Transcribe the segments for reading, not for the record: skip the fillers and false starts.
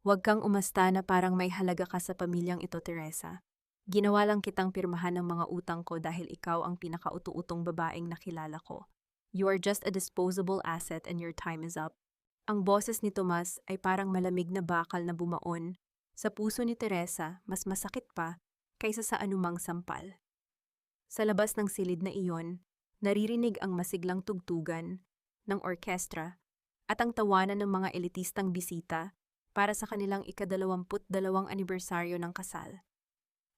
Huwag kang umasta na parang may halaga ka sa pamilyang ito, Teresa. Ginawa lang kitang pirmahan ng mga utang ko dahil ikaw ang pinakautu-utong babaeng nakilala ko. You are just a disposable asset and your time is up. Ang boses ni Tomas ay parang malamig na bakal na bumaon. Sa puso ni Teresa, mas masakit pa kaysa sa anumang sampal. Sa labas ng silid na iyon, naririnig ang masiglang tugtugan ng orkestra at ang tawanan ng mga elitistang bisita para sa kanilang ika-22 anibersaryo ng kasal.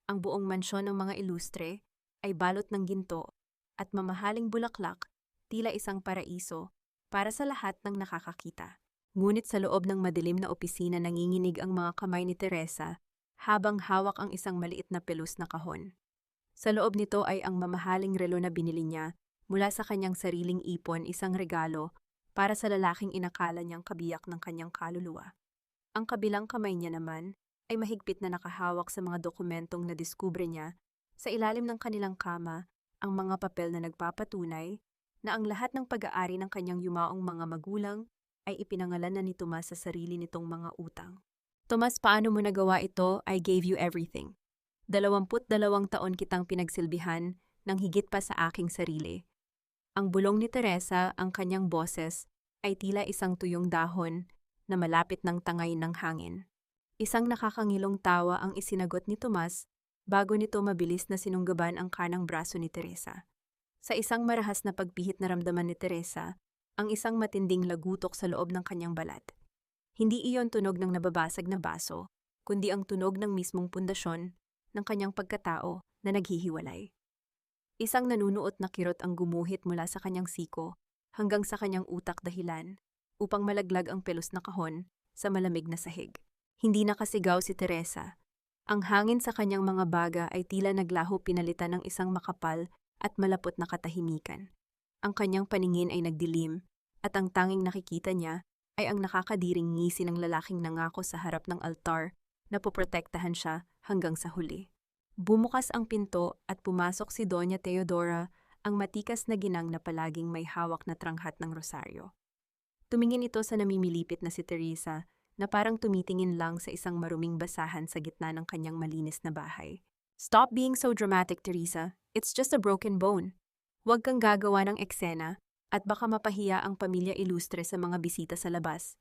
Ang buong mansyon ng mga ilustre ay balot ng ginto at mamahaling bulaklak, tila isang paraiso para sa lahat ng nakakakita. Ngunit sa loob ng madilim na opisina nanginginig ang mga kamay ni Teresa habang hawak ang isang maliit na pelus na kahon. Sa loob nito ay ang mamahaling relo na binili niya mula sa kanyang sariling ipon, isang regalo para sa lalaking inakala niyang kabiyak ng kanyang kaluluwa. Ang kabilang kamay niya naman ay mahigpit na nakahawak sa mga dokumentong nadiskubre niya sa ilalim ng kanilang kama, ang mga papel na nagpapatunay na ang lahat ng pag-aari ng kanyang yumaong mga magulang ay ipinangalan na ni Tomas sa sarili nitong mga utang. Tomas, paano mo nagawa ito? I gave you everything. 22 taon kitang pinagsilbihan ng higit pa sa aking sarili. Ang bulong ni Teresa, ang kanyang boses, ay tila isang tuyong dahon na malapit ng tangay ng hangin. Isang nakakangilong tawa ang isinagot ni Tomas bago nito mabilis na sinunggaban ang kanang braso ni Teresa. Sa isang marahas na pagpihit na ramdaman ni Teresa, ang isang matinding lagutok sa loob ng kanyang balat. Hindi iyon tunog ng nababasag na baso, kundi ang tunog ng mismong pundasyon ng kanyang pagkatao na naghihiwalay. Isang nanunuot na kirot ang gumuhit mula sa kanyang siko hanggang sa kanyang utak dahilan upang malaglag ang pelos na kahon sa malamig na sahig. Hindi nakasigaw si Teresa. Ang hangin sa kanyang mga baga ay tila naglaho pinalitan ng isang makapal at malapot na katahimikan. Ang kanyang paningin ay nagdilim at ang tanging nakikita niya ay ang nakakadiring ngisi ng lalaking nangako sa harap ng altar na poprotektahan siya hanggang sa huli. Bumukas ang pinto at pumasok si Doña Teodora, ang matikas na ginang na palaging may hawak na tranghat ng rosaryo. Tumingin ito sa namimilipit na si Teresa na parang tumitingin lang sa isang maruming basahan sa gitna ng kanyang malinis na bahay. Stop being so dramatic, Teresa. It's just a broken bone. Huwag kang gagawa ng eksena at baka mapahiya ang pamilya ilustre sa mga bisita sa labas.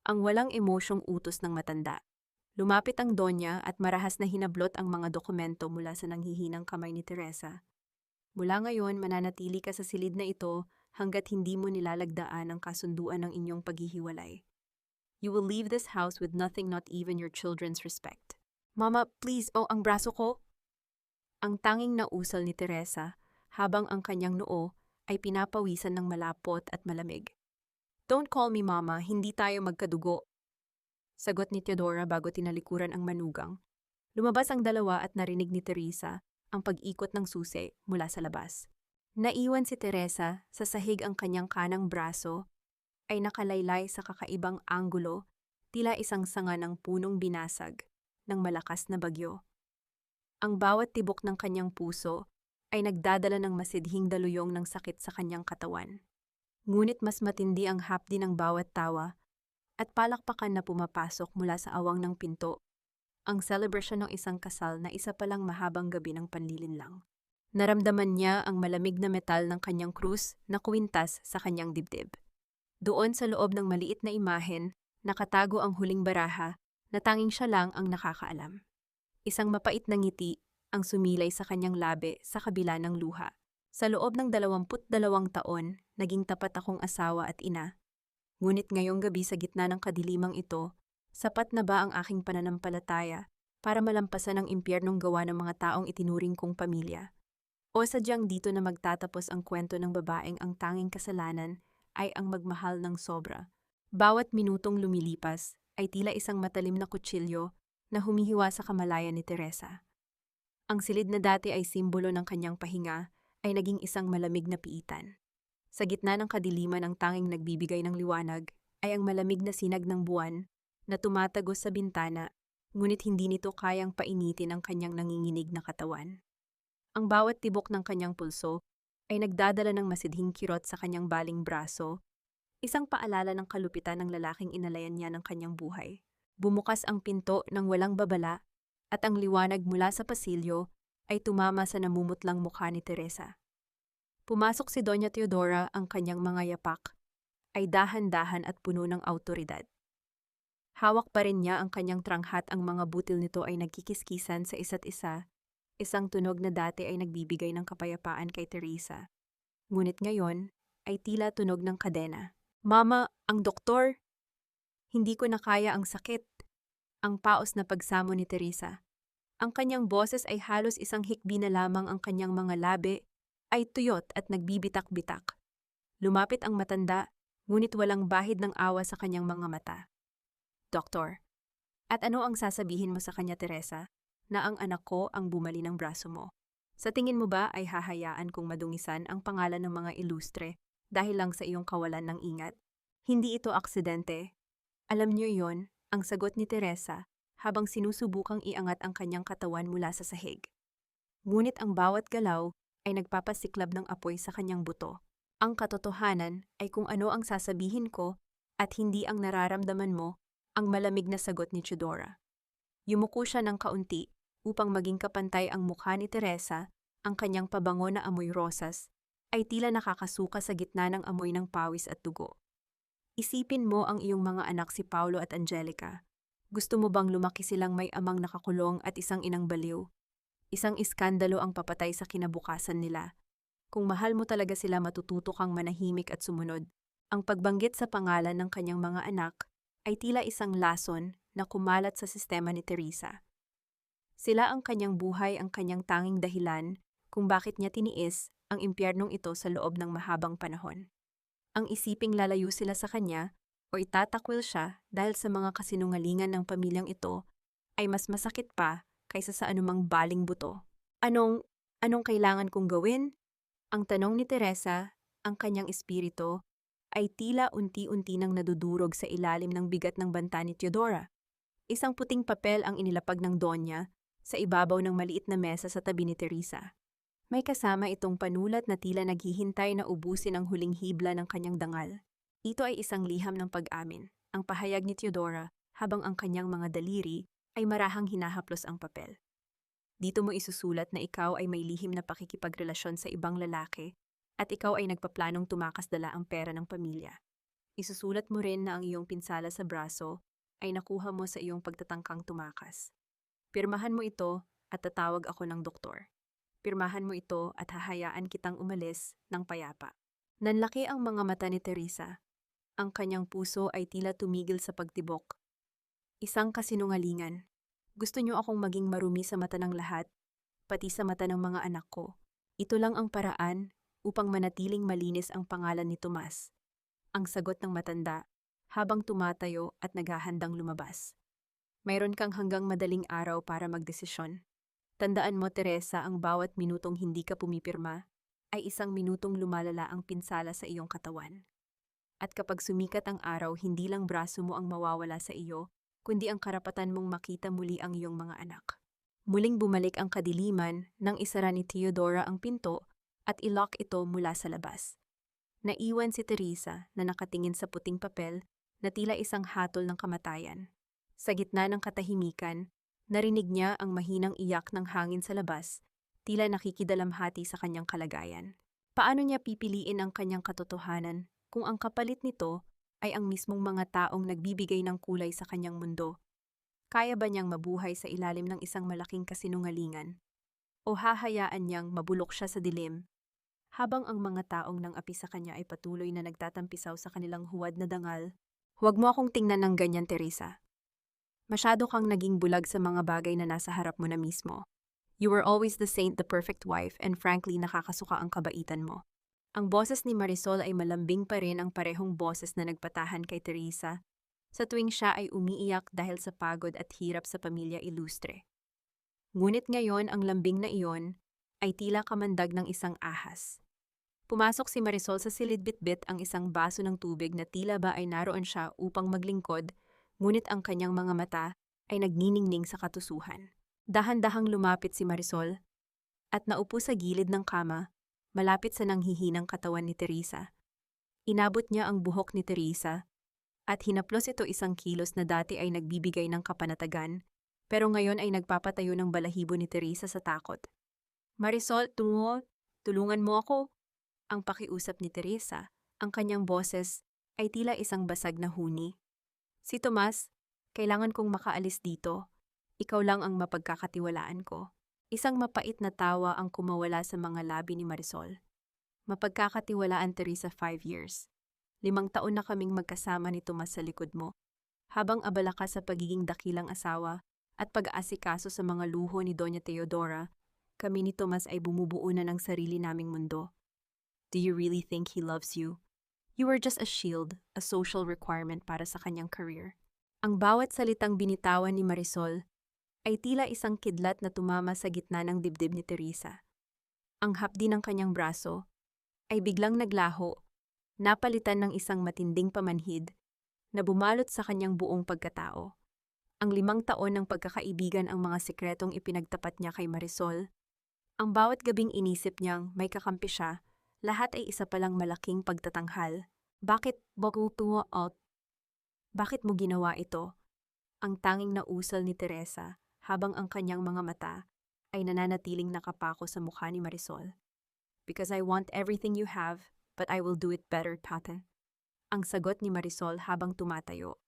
Ang walang emosyong utos ng matanda. Lumapit ang Donya at marahas na hinablot ang mga dokumento mula sa nanghihinang kamay ni Teresa. Mula ngayon, mananatili ka sa silid na ito hanggat hindi mo nilalagdaan ang kasunduan ng inyong paghihiwalay. You will leave this house with nothing, not even your children's respect. Mama, please, ang braso ko. Ang tanging nausal ni Teresa habang ang kanyang noo ay pinapawisan ng malapot at malamig. Don't call me mama, hindi tayo magkadugo. Sagot ni Teodora bago tinalikuran ang manugang. Lumabas ang dalawa at narinig ni Teresa ang pag-ikot ng susi mula sa labas. Naiwan si Teresa sa sahig, ang kanyang kanang braso ay nakalaylay sa kakaibang anggulo, tila isang sanga ng punong binasag ng malakas na bagyo. Ang bawat tibok ng kanyang puso ay nagdadala ng masidhing daluyong ng sakit sa kanyang katawan. Ngunit mas matindi ang hapdi ng bawat tawa at palakpakan na pumapasok mula sa awang ng pinto, ang selebrasyon ng isang kasal na isa palang mahabang gabi ng panlilinlang. Naramdaman niya ang malamig na metal ng kanyang krus na kuwintas sa kanyang dibdib. Doon sa loob ng maliit na imahen, nakatago ang huling baraha na tanging siya lang ang nakakaalam. Isang mapait na ngiti ang sumilay sa kanyang labi sa kabila ng luha. Sa loob ng 22 taon, naging tapat akong asawa at ina. Ngunit ngayong gabi sa gitna ng kadilimang ito, sapat na ba ang aking pananampalataya para malampasan ang impyernong gawa ng mga taong itinuring kong pamilya? O sadyang dito na magtatapos ang kwento ng babaeng ang tanging kasalanan ay ang magmahal ng sobra? Bawat minutong lumilipas ay tila isang matalim na kutsilyo na humihiwa sa kamalayan ni Teresa. Ang silid na dati ay simbolo ng kanyang pahinga ay naging isang malamig na piitan. Sa gitna ng kadiliman, ang tanging nagbibigay ng liwanag ay ang malamig na sinag ng buwan na tumatagos sa bintana, ngunit hindi nito kayang painitin ang kanyang nanginginig na katawan. Ang bawat tibok ng kanyang pulso ay nagdadala ng masidhing kirot sa kanyang baling braso, isang paalala ng kalupitan ng lalaking inalayan niya ng kanyang buhay. Bumukas ang pinto ng walang babala at ang liwanag mula sa pasilyo ay tumama sa namumutlang mukha ni Teresa. Pumasok si Doña Teodora, ang kanyang mga yapak ay dahan-dahan at puno ng awtoridad. Hawak pa rin niya ang kanyang tranghat, ang mga butil nito ay nagkikiskisan sa isa't isa, isang tunog na dati ay nagbibigay ng kapayapaan kay Teresa. Ngunit ngayon ay tila tunog ng kadena. Mama, ang doktor! Hindi ko na kaya ang sakit. Ang paos na pagsamo ni Teresa. Ang kanyang boses ay halos isang hikbi na lamang, ang kanyang mga labi ay tuyot at nagbibitak-bitak. Lumapit ang matanda, ngunit walang bahid ng awa sa kanyang mga mata. Doktor, at ano ang sasabihin mo sa kanya, Teresa, na ang anak ko ang bumali ng braso mo? Sa tingin mo ba ay hahayaan kong madungisan ang pangalan ng mga ilustre dahil lang sa iyong kawalan ng ingat? Hindi ito aksidente. Alam niyo yon, ang sagot ni Teresa habang sinusubukang iangat ang kanyang katawan mula sa sahig. Ngunit ang bawat galaw ay nagpapasiklab ng apoy sa kanyang buto. Ang katotohanan ay kung ano ang sasabihin ko at hindi ang nararamdaman mo, ang malamig na sagot ni Teodora. Yumuko siya ng kaunti upang maging kapantay ang mukha ni Teresa, ang kanyang pabango na amoy rosas ay tila nakakasuka sa gitna ng amoy ng pawis at dugo. Isipin mo ang iyong mga anak, si Paulo at Angelica. Gusto mo bang lumaki silang may amang nakakulong at isang inang baliw? Isang iskandalo ang papatay sa kinabukasan nila. Kung mahal mo talaga sila, matututo kang manahimik at sumunod. Ang pagbanggit sa pangalan ng kanyang mga anak ay tila isang lason na kumalat sa sistema ni Teresa. Sila ang kanyang buhay, ang kanyang tanging dahilan kung bakit niya tiniis ang impyernong ito sa loob ng mahabang panahon. Ang isiping lalayo sila sa kanya o itatakwil siya dahil sa mga kasinungalingan ng pamilyang ito ay mas masakit pa kaysa sa anumang baling buto. Anong kailangan kong gawin? Ang tanong ni Teresa, ang kanyang espiritu, ay tila unti-unti nang nadudurog sa ilalim ng bigat ng banta ni Teodora. Isang puting papel ang inilapag ng Donya sa ibabaw ng maliit na mesa sa tabi ni Teresa. May kasama itong panulat na tila naghihintay na ubusin ang huling hibla ng kanyang dangal. Ito ay isang liham ng pag-amin, ang pahayag ni Teodora, habang ang kanyang mga daliri ay marahang hinahaplos ang papel. Dito mo isusulat na ikaw ay may lihim na pakikipagrelasyon sa ibang lalaki at ikaw ay nagpaplanong tumakas dala ang pera ng pamilya. Isusulat mo rin na ang iyong pinsala sa braso ay nakuha mo sa iyong pagtatangkang tumakas. Pirmahan mo ito at tatawag ako ng doktor. Pirmahan mo ito at hahayaan kitang umalis ng payapa. Nanlaki ang mga mata ni Teresa. Ang kanyang puso ay tila tumigil sa pagtibok. Isang kasinungalingan. Gusto niyo akong maging marumi sa mata ng lahat, pati sa mata ng mga anak ko. Ito lang ang paraan upang manatiling malinis ang pangalan ni Tomas. Ang sagot ng matanda habang tumatayo at naghahandang lumabas. Mayroon kang hanggang madaling araw para magdesisyon. Tandaan mo, Teresa, ang bawat minutong hindi ka pumipirma ay isang minutong lumalala ang pinsala sa iyong katawan. At kapag sumikat ang araw, hindi lang braso mo ang mawawala sa iyo, kundi ang karapatan mong makita muli ang iyong mga anak. Muling bumalik ang kadiliman nang isara ni Teodora ang pinto at ilock ito mula sa labas. Naiwan si Teresa na nakatingin sa puting papel na tila isang hatol ng kamatayan. Sa gitna ng katahimikan, narinig niya ang mahinang iyak ng hangin sa labas, tila nakikidalamhati sa kanyang kalagayan. Paano niya pipiliin ang kanyang katotohanan kung ang kapalit nito ay ang mismong mga taong nagbibigay ng kulay sa kanyang mundo? Kaya ba niyang mabuhay sa ilalim ng isang malaking kasinungalingan? O hahayaan niyang mabulok siya sa dilim, habang ang mga taong nang api sa kanya ay patuloy na nagtatampisaw sa kanilang huwad na dangal? Huwag mo akong tingnan ng ganyan, Teresa. Masyado kang naging bulag sa mga bagay na nasa harap mo na mismo. You were always the saint, the perfect wife, and frankly, nakakasuka ang kabaitan mo. Ang boses ni Marisol ay malambing pa rin ang parehong boses na nagpatahan kay Teresa sa tuwing siya ay umiiyak dahil sa pagod at hirap sa pamilya ilustre. Ngunit ngayon ang lambing na iyon ay tila kamandag ng isang ahas. Pumasok si Marisol sa silid, bitbit ang isang baso ng tubig na tila ba ay naroon siya upang maglingkod, ngunit ang kanyang mga mata ay nagniningning sa katusuhan. Dahan-dahang lumapit si Marisol at naupo sa gilid ng kama, malapit sa nanghihinang katawan ni Teresa. Inabot niya ang buhok ni Teresa At hinaplos ito 1 kilos na dati ay nagbibigay ng kapanatagan, pero ngayon ay nagpapatayo ng balahibo ni Teresa sa takot. Marisol, tulungan mo ako. Ang pakiusap ni Teresa, ang kanyang boses, ay tila isang basag na huni. Si Tomas, kailangan kong makaalis dito. Ikaw lang ang mapagkakatiwalaan ko. Isang mapait na tawa ang kumawala sa mga labi ni Marisol. Mapagkakatiwalaan, Teresa, 5 years. 5 taon na kaming magkasama ni Tomas sa likod mo. Habang abala ka sa pagiging dakilang asawa at pag-aasikaso sa mga luho ni Doña Teodora, kami ni Tomas ay bumubuo na ng sarili naming mundo. Do you really think he loves you? You are just a shield, a social requirement para sa kanyang career. Ang bawat salitang binitawan ni Marisol ay tila isang kidlat na tumama sa gitna ng dibdib ni Teresa. Ang hapdi ng kanyang braso ay biglang naglaho, napalitan ng isang matinding pamanhid na bumalot sa kanyang buong pagkatao. Ang 5 taon ng pagkakaibigan ang mga sekretong ipinagtapat niya kay Marisol. Ang bawat gabing inisip niyang may kakampi siya, lahat ay isa palang malaking pagtatanghal. Bakit mo ginawa ito? Ang tanging nausal ni Teresa habang ang kanyang mga mata ay nananatiling nakapako sa mukha ni Marisol. Because I want everything you have, but I will do it better, Tate. Ang sagot ni Marisol habang tumatayo.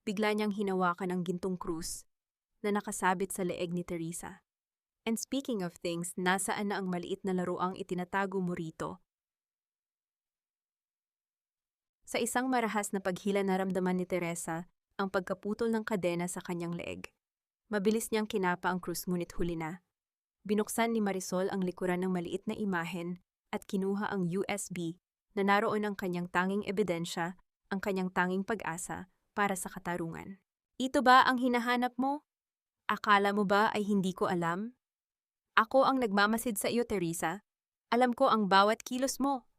Bigla niyang hinawakan ang gintong krus na nakasabit sa leeg ni Teresa. And speaking of things, nasaan na ang maliit na laruang itinatago mo rito? Sa isang marahas na paghila naramdaman ni Teresa ang pagkaputol ng kadena sa kanyang leeg. Mabilis niyang kinapa ang krus ngunit huli na. Binuksan ni Marisol ang likuran ng maliit na imahen at kinuha ang USB na naroon ang kanyang tanging ebidensya, ang kanyang tanging pag-asa para sa katarungan. Ito ba ang hinahanap mo? Akala mo ba ay hindi ko alam? Ako ang nagmamasid sa iyo, Teresa. Alam ko ang bawat kilos mo.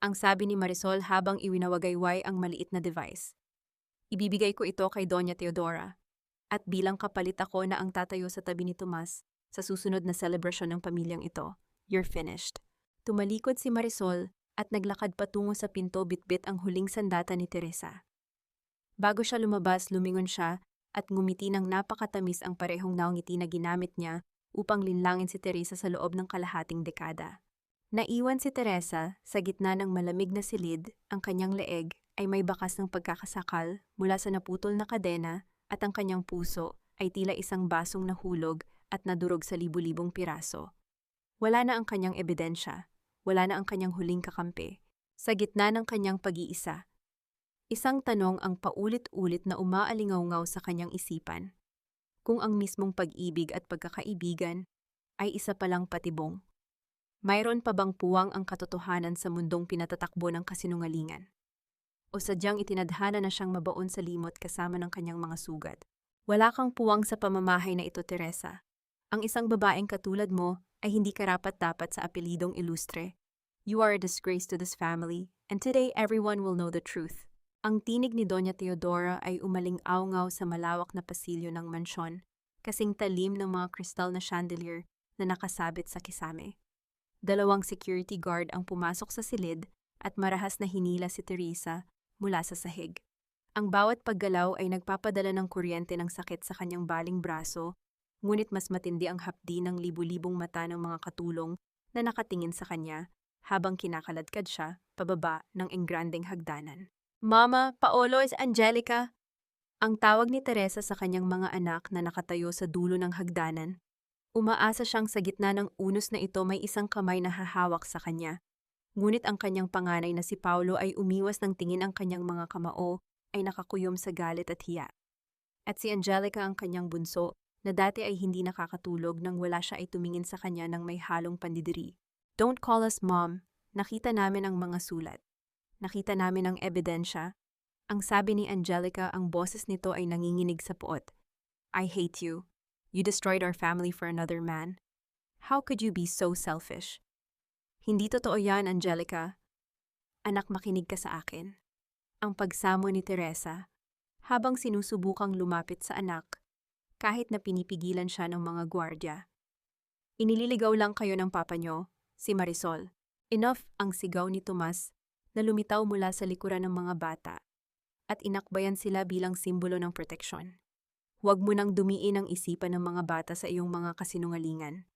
Ang sabi ni Marisol habang iwinawagayway ang maliit na device. Ibibigay ko ito kay Doña Teodora. At bilang kapalit ako na ang tatayo sa tabi ni Tomas sa susunod na selebrasyon ng pamilyang ito, you're finished. Tumalikod si Marisol at naglakad patungo sa pinto bitbit ang huling sandata ni Teresa. Bago siya lumabas, lumingon siya at ngumiti ng napakatamis ang parehong naungiti na ginamit niya upang linlangin si Teresa sa loob ng kalahating dekada. Naiwan si Teresa sa gitna ng malamig na silid, ang kanyang leeg ay may bakas ng pagkakasakal mula sa naputol na kadena at ang kanyang puso ay tila isang basong nahulog at nadurog sa libu-libong piraso. Wala na ang kanyang ebidensya, wala na ang kanyang huling kakampi. Sa gitna ng kanyang pag-iisa, isang tanong ang paulit-ulit na umaalingaw-ngaw sa kanyang isipan. Kung ang mismong pag-ibig at pagkakaibigan ay isa palang patibong, mayroon pa bang puwang ang katotohanan sa mundong pinatatakbo ng kasinungalingan? O sadyang itinadhana na siyang mabaon sa limot kasama ng kanyang mga sugat? Wala kang puwang sa pamamahay na ito, Teresa. Ang isang babaeng katulad mo ay hindi karapat-dapat sa apelidong ilustre. You are a disgrace to this family, and today everyone will know the truth. Ang tinig ni Doña Teodora ay umaling-awngaw sa malawak na pasilyo ng mansyon, kasing talim ng mga kristal na chandelier na nakasabit sa kisame. 2 security guard ang pumasok sa silid at marahas na hinila si Teresa mula sa sahig. Ang bawat paggalaw ay nagpapadala ng kuryente ng sakit sa kanyang baling braso, ngunit mas matindi ang hapdi ng libu-libong mata ng mga katulong na nakatingin sa kanya habang kinakaladkad siya pababa ng engrandeng hagdanan. Mama, Paolo, is Angelica. Ang tawag ni Teresa sa kanyang mga anak na nakatayo sa dulo ng hagdanan. Umaasa siyang sa gitna ng unos na ito may isang kamay na hahawak sa kanya. Ngunit ang kanyang panganay na si Paolo ay umiwas ng tingin, ang kanyang mga kamao ay nakakuyom sa galit at hiya. At si Angelica, ang kanyang bunso, na dati ay hindi nakakatulog nang wala siya, ay tumingin sa kanya ng may halong pandidiri. Don't call us mom. Nakita namin ang mga sulat. Nakita namin ang ebidensya. Ang sabi ni Angelica, ang boses nito ay nanginginig sa puot. I hate you. You destroyed our family for another man. How could you be so selfish? Hindi totoo yan, Angelica. Anak, makinig ka sa akin. Ang pagsamo ni Teresa, habang sinusubukang lumapit sa anak, kahit na pinipigilan siya ng mga gwardya. Inililigaw lang kayo ng papa nyo, si Marisol. Enough, ang sigaw ni Tomas na lumitaw mula sa likuran ng mga bata. at inakbayan sila bilang simbolo ng proteksyon. Huwag mo nang dumiin ang isipan ng mga bata sa iyong mga kasinungalingan.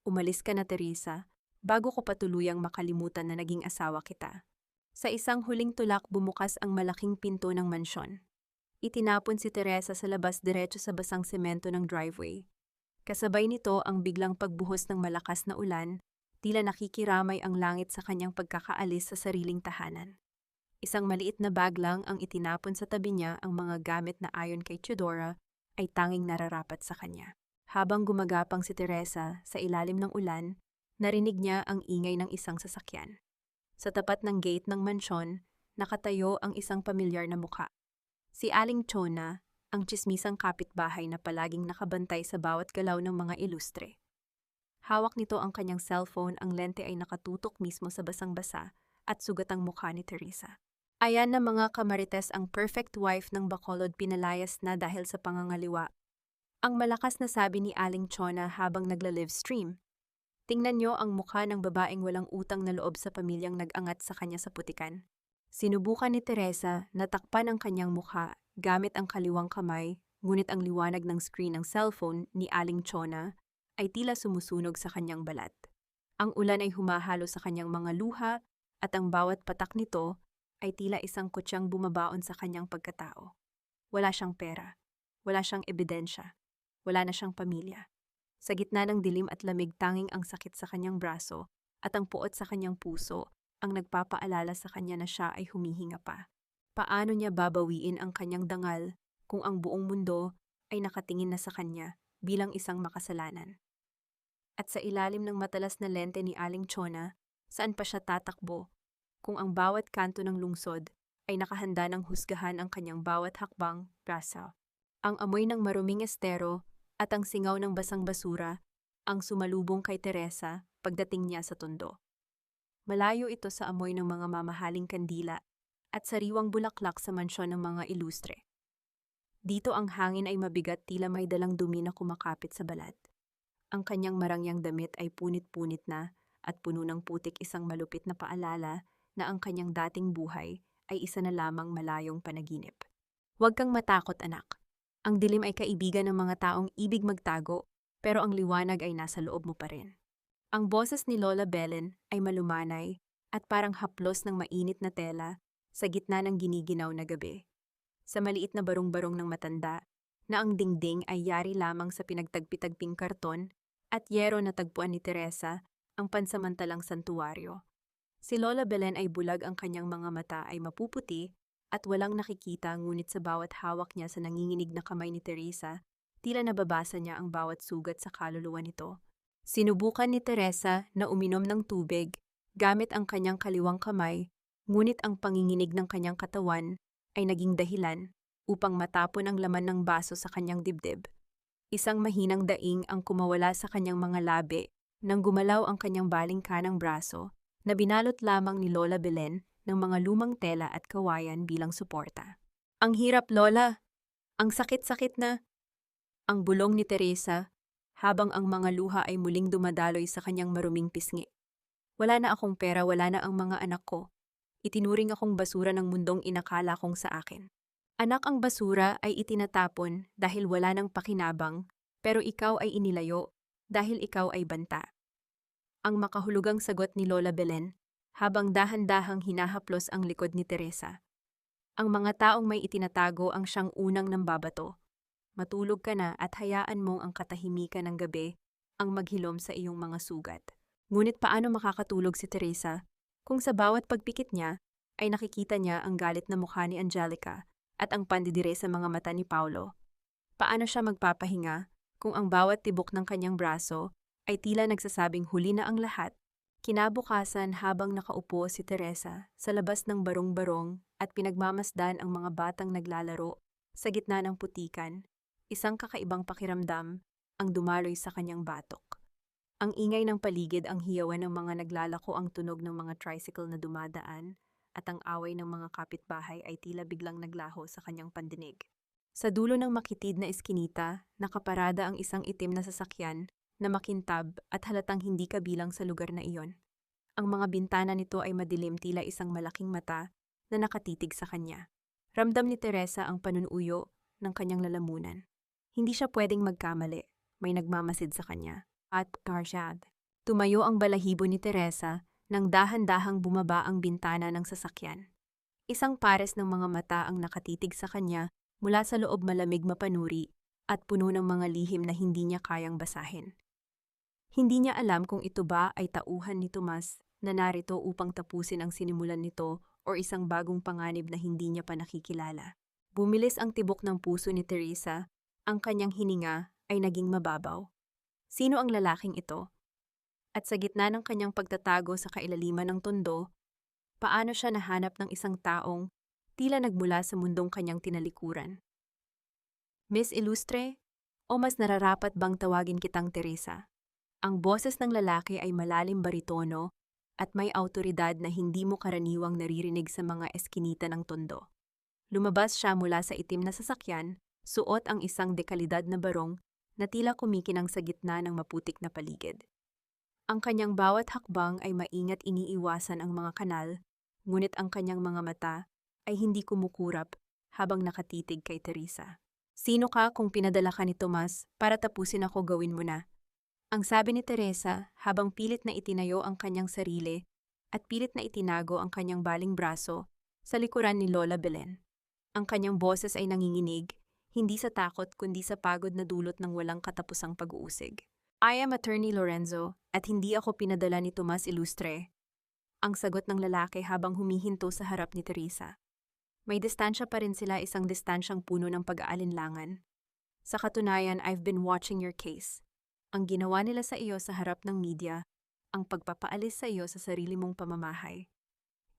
Umalis ka na, Teresa, bago ko patuluyang makalimutan na naging asawa kita. Sa isang huling tulak bumukas ang malaking pinto ng mansyon. Itinapon si Teresa sa labas diretso sa basang semento ng driveway. Kasabay nito ang biglang pagbuhos ng malakas na ulan, tila nakikiramay ang langit sa kanyang pagkakaalis sa sariling tahanan. Isang maliit na bag lang ang itinapon sa tabi niya, ang mga gamit na ayon kay Theodora ay tanging nararapat sa kanya. Habang gumagapang si Teresa sa ilalim ng ulan, narinig niya ang ingay ng isang sasakyan. Sa tapat ng gate ng mansyon, nakatayo ang isang pamilyar na mukha. Si Aling Chona, ang tsismisang kapitbahay na palaging nakabantay sa bawat galaw ng mga ilustre. Hawak nito ang kanyang cellphone, ang lente ay nakatutok mismo sa basang-basa at sugat ang mukha ni Teresa. Ayan na mga kamarites, ang perfect wife ng Bacolod pinalayas na dahil sa pangangaliwa. Ang malakas na sabi ni Aling Chona habang nagla-livestream. Tingnan niyo ang mukha ng babaeng walang utang na loob sa pamilyang nag-angat sa kanya sa putikan. Sinubukan ni Teresa na takpan ang kanyang mukha gamit ang kaliwang kamay, ngunit ang liwanag ng screen ng cellphone ni Aling Chona ay tila sumusunog sa kanyang balat. Ang ulan ay humahalo sa kanyang mga luha at ang bawat patak nito ay tila isang kutsang bumabaon sa kanyang pagkatao. Wala siyang pera, wala siyang ebidensya, wala na siyang pamilya. Sa gitna ng dilim at lamig, tanging ang sakit sa kanyang braso at ang puot sa kanyang puso ang nagpapaalala sa kanya na siya ay humihinga pa. Paano niya babawiin ang kanyang dangal kung ang buong mundo ay nakatingin na sa kanya bilang isang makasalanan? At sa ilalim ng matalas na lente ni Aling Chona, saan pa siya tatakbo kung ang bawat kanto ng lungsod ay nakahanda ng husgahan ang kanyang bawat hakbang, braso? Ang amoy ng maruming estero at ang singaw ng basang basura ang sumalubong kay Teresa pagdating niya sa tondo. Malayo ito sa amoy ng mga mamahaling kandila at sariwang bulaklak sa mansyon ng mga ilustre. Dito ang hangin ay mabigat, tila may dalang dumi na kumakapit sa balat. Ang kanyang marangyang damit ay punit-punit na at puno ng putik, isang malupit na paalala na ang kanyang dating buhay ay isa na lamang malayong panaginip. Huwag kang matakot, anak. Ang dilim ay kaibigan ng mga taong ibig magtago, pero ang liwanag ay nasa loob mo pa rin. Ang boses ni Lola Belen ay malumanay at parang haplos ng mainit na tela sa gitna ng giniginaw na gabi. Sa maliit na barong-barong ng matanda, na ang dingding ay yari lamang sa pinagtagpi-tagping karton at yero na tagpuan ni Teresa, ang pansamantalang santuwaryo. Si Lola Belen ay bulag, ang kanyang mga mata ay mapuputi at walang nakikita, ngunit sa bawat hawak niya sa nanginginig na kamay ni Teresa, tila nababasa niya ang bawat sugat sa kaluluwa nito. Sinubukan ni Teresa na uminom ng tubig gamit ang kanyang kaliwang kamay, ngunit ang panginginig ng kanyang katawan ay naging dahilan upang matapon ang laman ng baso sa kanyang dibdib. Isang mahinang daing ang kumawala sa kanyang mga labi nang gumalaw ang kanyang balingkanang braso na binalot lamang ni Lola Belen ng mga lumang tela at kawayan bilang suporta. Ang hirap, Lola. Ang sakit-sakit na. Ang bulong ni Teresa habang ang mga luha ay muling dumadaloy sa kanyang maruming pisngi. Wala na akong pera, wala na ang mga anak ko. Itinuring akong basura ng mundong inakala kong sa akin. Anak, ang basura ay itinatapon dahil wala ng pakinabang, pero ikaw ay inilayo dahil ikaw ay banta. Ang makahulugang sagot ni Lola Belen habang dahan-dahang hinahaplos ang likod ni Teresa. Ang mga taong may itinatago ang siyang unang nambabato. Matulog ka na at hayaan mong ang katahimikan ng gabi ang maghilom sa iyong mga sugat. Ngunit paano makakatulog si Teresa kung sa bawat pagpikit niya ay nakikita niya ang galit na mukha ni Angelica at ang pandidire sa mga mata ni Paulo? Paano siya magpapahinga kung ang bawat tibok ng kanyang braso ay tila nagsasabing huli na ang lahat? Kinabukasan, habang nakaupo si Teresa sa labas ng barong-barong at pinagmamasdan ang mga batang naglalaro sa gitna ng putikan, isang kakaibang pakiramdam ang dumaloy sa kanyang batok. Ang ingay ng paligid, ang hiyawan ng mga naglalako, ang tunog ng mga tricycle na dumadaan, at ang away ng mga kapitbahay ay tila biglang naglaho sa kanyang pandinig. Sa dulo ng makitid na eskinita, nakaparada ang isang itim na sasakyan na makintab at halatang hindi kabilang sa lugar na iyon. Ang mga bintana nito ay madilim, tila isang malaking mata na nakatitig sa kanya. Ramdam ni Teresa ang panunuyo ng kanyang lalamunan. Hindi siya pwedeng magkamali. May nagmamasid sa kanya. At Garshad. Tumayo ang balahibo ni Teresa nang dahan-dahang bumaba ang bintana ng sasakyan. Isang pares ng mga mata ang nakatitig sa kanya mula sa loob, malamig, mapanuri at puno ng mga lihim na hindi niya kayang basahin. Hindi niya alam kung ito ba ay tauhan ni Tomas na narito upang tapusin ang sinimulan nito o isang bagong panganib na hindi niya pa nakikilala. Bumilis ang tibok ng puso ni Teresa, ang kanyang hininga ay naging mababaw. Sino ang lalaking ito? At sa gitna ng kanyang pagtatago sa kailaliman ng tondo, paano siya nahanap ng isang taong tila nagmula sa mundong kanyang tinalikuran? Miss Ilustre, o mas nararapat bang tawagin kitang Teresa? Ang boses ng lalaki ay malalim baritono at may awtoridad na hindi mo karaniwang naririnig sa mga eskinita ng tondo. Lumabas siya mula sa itim na sasakyan, suot ang isang dekalidad na barong na tila kumikinang sa gitna ng maputik na paligid. Ang kanyang bawat hakbang ay maingat, iniiwasan ang mga kanal, ngunit ang kanyang mga mata ay hindi kumukurap habang nakatitig kay Teresa. Sino ka? Kung pinadala ka ni Tomas para tapusin ako, gawin mo na. Ang sabi ni Teresa habang pilit na itinayo ang kanyang sarili at pilit na itinago ang kanyang baling braso sa likuran ni Lola Belen. Ang kanyang boses ay nanginginig, hindi sa takot kundi sa pagod na dulot ng walang katapusang pag-uusig. I am Attorney Lorenzo at hindi ako pinadala ni Tomas Ilustre. Ang sagot ng lalaki habang humihinto sa harap ni Teresa. May distansya pa rin sila, isang distansyang puno ng pag-aalinlangan. Sa katunayan, I've been watching your case. Ang ginawa nila sa iyo sa harap ng media, ang pagpapaalis sa iyo sa sarili mong pamamahay.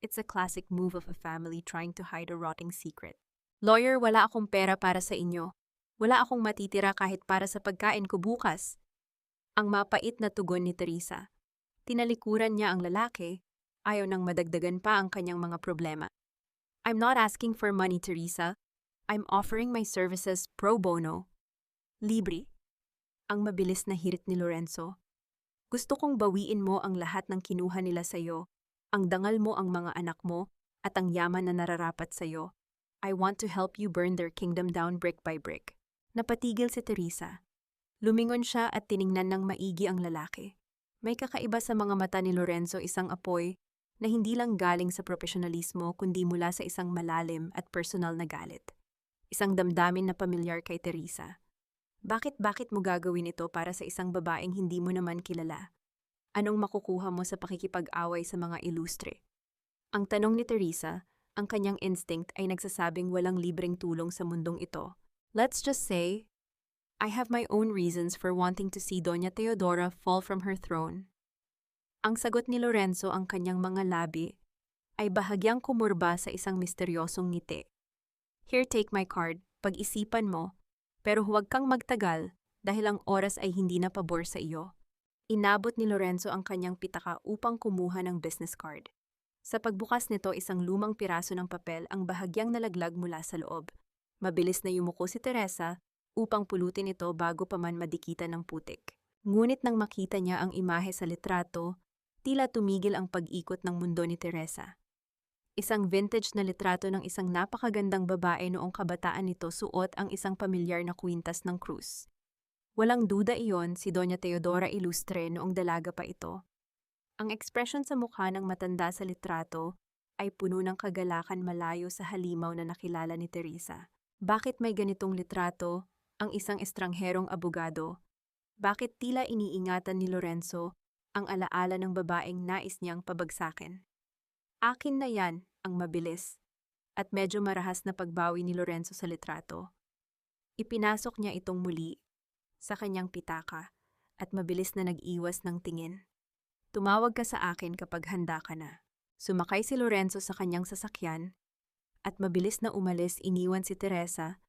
It's a classic move of a family trying to hide a rotting secret. Lawyer, wala akong pera para sa inyo. Wala akong matitira kahit para sa pagkain ko bukas. Ang mapait na tugon ni Teresa. Tinalikuran niya ang lalaki, ayaw nang madagdagan pa ang kanyang mga problema. I'm not asking for money, Teresa. I'm offering my services pro bono. Libre. Ang mabilis na hirit ni Lorenzo. Gusto kong bawiin mo ang lahat ng kinuha nila sa iyo, ang dangal mo, ang mga anak mo, at ang yaman na nararapat sa iyo. I want to help you burn their kingdom down brick by brick. Napatigil si Teresa. Lumingon siya at tiningnan ng maigi ang lalaki. May kakaiba sa mga mata ni Lorenzo, isang apoy na hindi lang galing sa profesionalismo kundi mula sa isang malalim at personal na galit. Isang damdamin na pamilyar kay Teresa. Bakit mo gagawin ito para sa isang babaeng hindi mo naman kilala? Anong makukuha mo sa pakikipag-away sa mga ilustre? Ang tanong ni Teresa, ang kanyang instinct ay nagsasabing walang libreng tulong sa mundong ito. Let's just say, I have my own reasons for wanting to see Doña Teodora fall from her throne. Ang sagot ni Lorenzo, ang kanyang mga labi, ay bahagyang kumurba sa isang misteryosong ngiti. Here, take my card, pag-isipan mo, pero huwag kang magtagal dahil ang oras ay hindi na pabor sa iyo. Inabot ni Lorenzo ang kanyang pitaka upang kumuha ng business card. Sa pagbukas nito, isang lumang piraso ng papel ang bahagyang nalaglag mula sa loob. Mabilis na yumuko si Teresa upang pulutin ito bago pa man madikitan ng putik. Ngunit nang makita niya ang imahe sa litrato, tila tumigil ang pag-ikot ng mundo ni Teresa. Isang vintage na litrato ng isang napakagandang babae noong kabataan nito, suot ang isang pamilyar na kwintas ng krus. Walang duda iyon si Doña Teodora Ilustre noong dalaga pa ito. Ang ekspresyon sa mukha ng matanda sa litrato ay puno ng kagalakan malayo sa halimaw na nakilala ni Teresa. Bakit may ganitong litrato ang isang estrangherong abogado? Bakit tila iniingatan ni Lorenzo ang alaala ng babaeng nais niyang pabagsakin? Akin na yan, ang mabilis at medyo marahas na pagbawi ni Lorenzo sa litrato. Ipinasok niya itong muli sa kanyang pitaka at mabilis na nag-iwas ng tingin. Tumawag ka sa akin kapag handa ka na. Sumakay si Lorenzo sa kanyang sasakyan at mabilis na umalis, iniwan si Teresa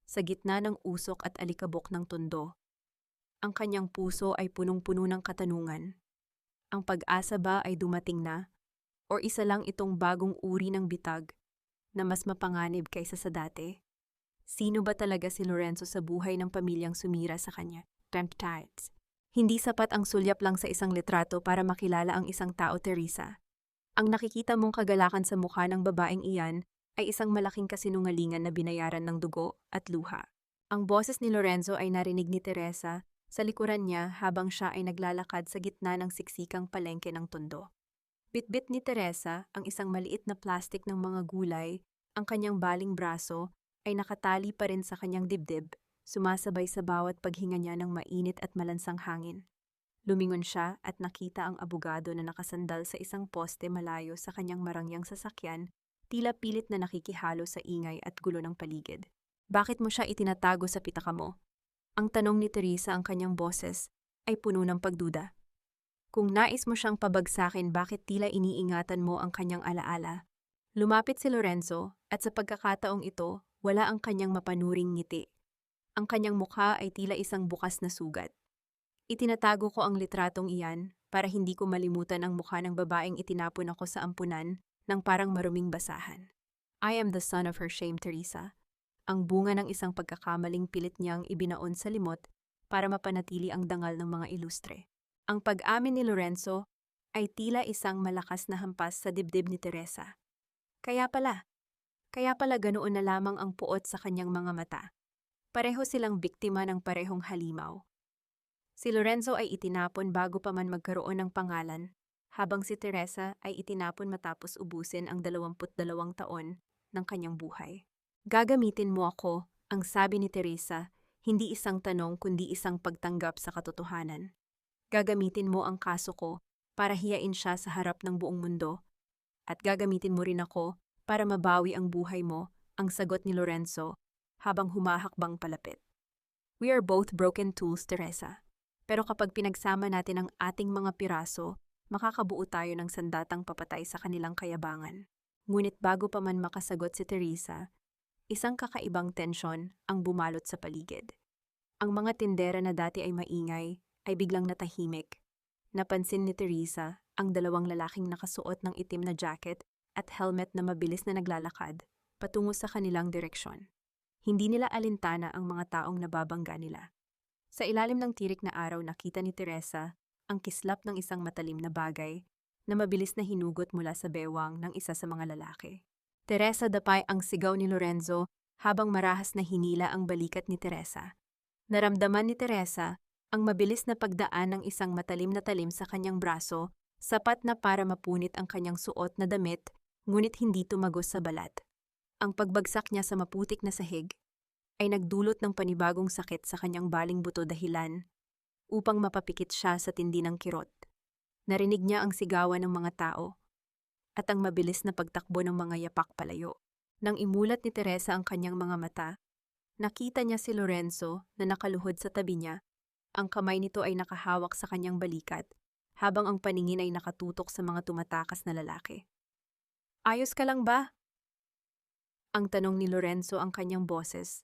sa gitna ng usok at alikabok ng tondo. Ang kanyang puso ay punong-puno ng katanungan. Ang pag-asa ba ay dumating na? O isa lang itong bagong uri ng bitag na mas mapanganib kaysa sa dati? Sino ba talaga si Lorenzo sa buhay ng pamilyang sumira sa kanya? Temptides. Hindi sapat ang sulyap lang sa isang litrato para makilala ang isang tao, Teresa. Ang nakikita mong kagalakan sa mukha ng babaeng iyan ay isang malaking kasinungalingan na binayaran ng dugo at luha. Ang boses ni Lorenzo ay narinig ni Teresa sa likuran niya habang siya ay naglalakad sa gitna ng siksikang palengke ng Tondo. Bitbit ni Teresa ang isang maliit na plastik ng mga gulay, ang kanyang baling braso ay nakatali pa rin sa kanyang dibdib, sumasabay sa bawat paghinga niya ng mainit at malansang hangin. Lumingon siya at nakita ang abogado na nakasandal sa isang poste malayo sa kanyang marangyang sasakyan, tila pilit na nakikihalo sa ingay at gulo ng paligid. Bakit mo siya itinatago sa pitaka mo? Ang tanong ni Teresa, ang kanyang boses ay puno ng pagduda. Kung nais mo siyang pabagsakin, bakit tila iniingatan mo ang kanyang alaala? Lumapit si Lorenzo at sa pagkakataong ito, wala ang kanyang mapanuring ngiti. Ang kanyang mukha ay tila isang bukas na sugat. Itinatago ko ang litratong iyan para hindi ko malimutan ang mukha ng babaeng itinapon ako sa ampunan ng parang maruming basahan. I am the son of her shame, Teresa. Ang bunga ng isang pagkakamaling pilit niyang ibinaon sa limot para mapanatili ang dangal ng mga ilustre. Ang pag-amin ni Lorenzo ay tila isang malakas na hampas sa dibdib ni Teresa. Kaya pala ganoon na lamang ang puot sa kanyang mga mata. Pareho silang biktima ng parehong halimaw. Si Lorenzo ay itinapon bago pa man magkaroon ng pangalan, habang si Teresa ay itinapon matapos ubusin ang 22 taon ng kanyang buhay. Gagamitin mo ako, ang sabi ni Teresa, hindi isang tanong kundi isang pagtanggap sa katotohanan. Gagamitin mo ang kaso ko para hiyain siya sa harap ng buong mundo, at gagamitin mo rin ako para mabawi ang buhay mo, ang sagot ni Lorenzo habang humahakbang palapit. We are both broken tools, Teresa. Pero kapag pinagsama natin ang ating mga piraso, makakabuo tayo ng sandatang papatay sa kanilang kayabangan. Ngunit bago pa man makasagot si Teresa, isang kakaibang tensyon ang bumalot sa paligid. Ang mga tindera na dati ay maingay ay biglang natahimik. Napansin ni Teresa ang dalawang lalaking nakasuot ng itim na jacket at helmet na mabilis na naglalakad patungo sa kanilang direksyon. Hindi nila alintana ang mga taong nababangga nila. Sa ilalim ng tirik na araw, nakita ni Teresa ang kislap ng isang matalim na bagay na mabilis na hinugot mula sa bewang ng isa sa mga lalaki. Teresa, dapay ang sigaw ni Lorenzo habang marahas na hinila ang balikat ni Teresa. Naramdaman ni Teresa ang mabilis na pagdaan ng isang matalim na talim sa kanyang braso, sapat na para mapunit ang kanyang suot na damit, ngunit hindi tumagos sa balat. Ang pagbagsak niya sa maputik na sahig ay nagdulot ng panibagong sakit sa kanyang baling buto, dahilan upang mapapikit siya sa tindi ng kirot. Narinig niya ang sigawan ng mga tao at ang mabilis na pagtakbo ng mga yapak palayo. Nang imulat ni Teresa ang kanyang mga mata, nakita niya si Lorenzo na nakaluhod sa tabi niya. Ang kamay nito ay nakahawak sa kanyang balikat, habang ang paningin ay nakatutok sa mga tumatakas na lalaki. Ayos ka lang ba? Ang tanong ni Lorenzo, ang kanyang boses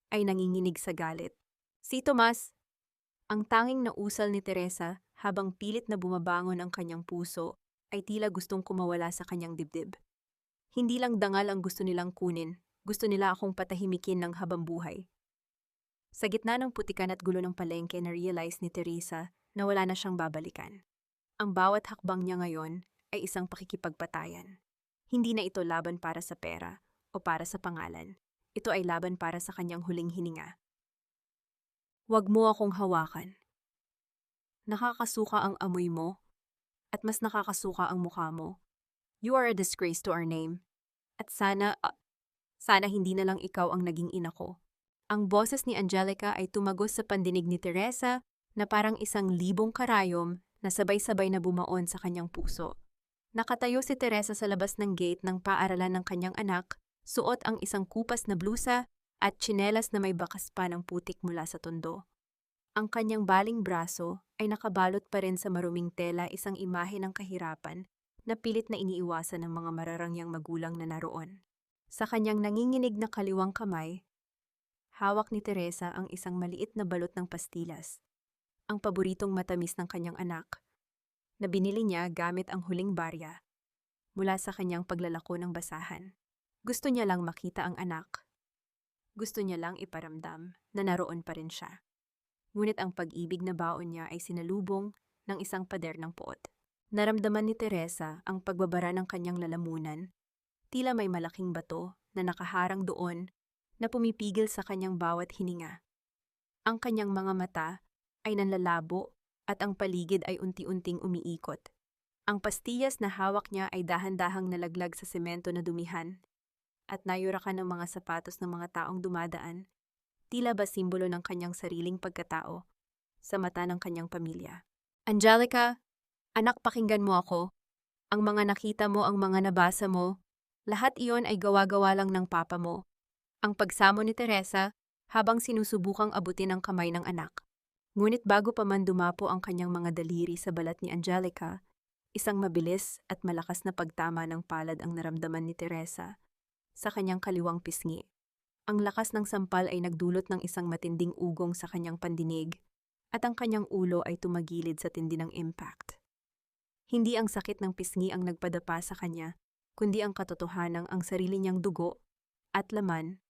ay nanginginig sa galit. Si Tomas! Ang tanging nausal ni Teresa habang pilit na bumabangon ang kanyang puso ay tila gustong kumawala sa kanyang dibdib. Hindi lang dangal ang gusto nilang kunin, gusto nila akong patahimikin ng habang buhay. Sa gitna ng putikan at gulo ng palengke, na-realize ni Teresa na wala na siyang babalikan. Ang bawat hakbang niya ngayon ay isang pakikipagpatayan. Hindi na ito laban para sa pera o para sa pangalan. Ito ay laban para sa kanyang huling hininga. Huwag mo akong hawakan. Nakakasuka ang amoy mo at mas nakakasuka ang mukha mo. You are a disgrace to our name. At sana hindi na lang ikaw ang naging ina ko. Ang boses ni Angelica ay tumagos sa pandinig ni Teresa na parang isang libong karayom na sabay-sabay na bumaon sa kanyang puso. Nakatayo si Teresa sa labas ng gate ng paaralan ng kanyang anak, suot ang isang kupas na blusa at tsinelas na may bakas pa ng putik mula sa tondo. Ang kanyang baling braso ay nakabalot pa rin sa maruming tela, isang imahe ng kahirapan na pilit na iniiwasan ng mga mararangyang magulang na naroon. Sa kanyang nanginginig na kaliwang kamay, hawak ni Teresa ang isang maliit na balot ng pastillas, ang paboritong matamis ng kanyang anak, na binili niya gamit ang huling barya mula sa kanyang paglalako ng basahan. Gusto niya lang makita ang anak. Gusto niya lang iparamdam na naroon pa rin siya. Ngunit ang pag-ibig na baon niya ay sinalubong ng isang pader ng puot. Naramdaman ni Teresa ang pagbabara ng kanyang lalamunan. tila may malaking bato na nakaharang doon na pumipigil sa kanyang bawat hininga. Ang kanyang mga mata ay nanlalabo at ang paligid ay unti-unting umiikot. Ang pastillas na hawak niya ay dahan-dahang nalaglag sa semento na dumihan at nayurakan ng mga sapatos ng mga taong dumadaan, tila ba simbolo ng kanyang sariling pagkatao sa mata ng kanyang pamilya. Angelica, anak, pakinggan mo ako. Ang mga nakita mo, ang mga nabasa mo, lahat iyon ay gawa-gawa lang ng papa mo. Ang pagsamo ni Teresa habang sinusubukang abutin ang kamay ng anak. Ngunit bago pa man dumapo ang kanyang mga daliri sa balat ni Angelica, isang mabilis at malakas na pagtama ng palad ang naramdaman ni Teresa sa kanyang kaliwang pisngi. Ang lakas ng sampal ay nagdulot ng isang matinding ugong sa kanyang pandinig at ang kanyang ulo ay tumagilid sa tindi ng impact. Hindi ang sakit ng pisngi ang nagpadapa sa kanya, kundi ang katotohanang ang sarili niyang dugo at laman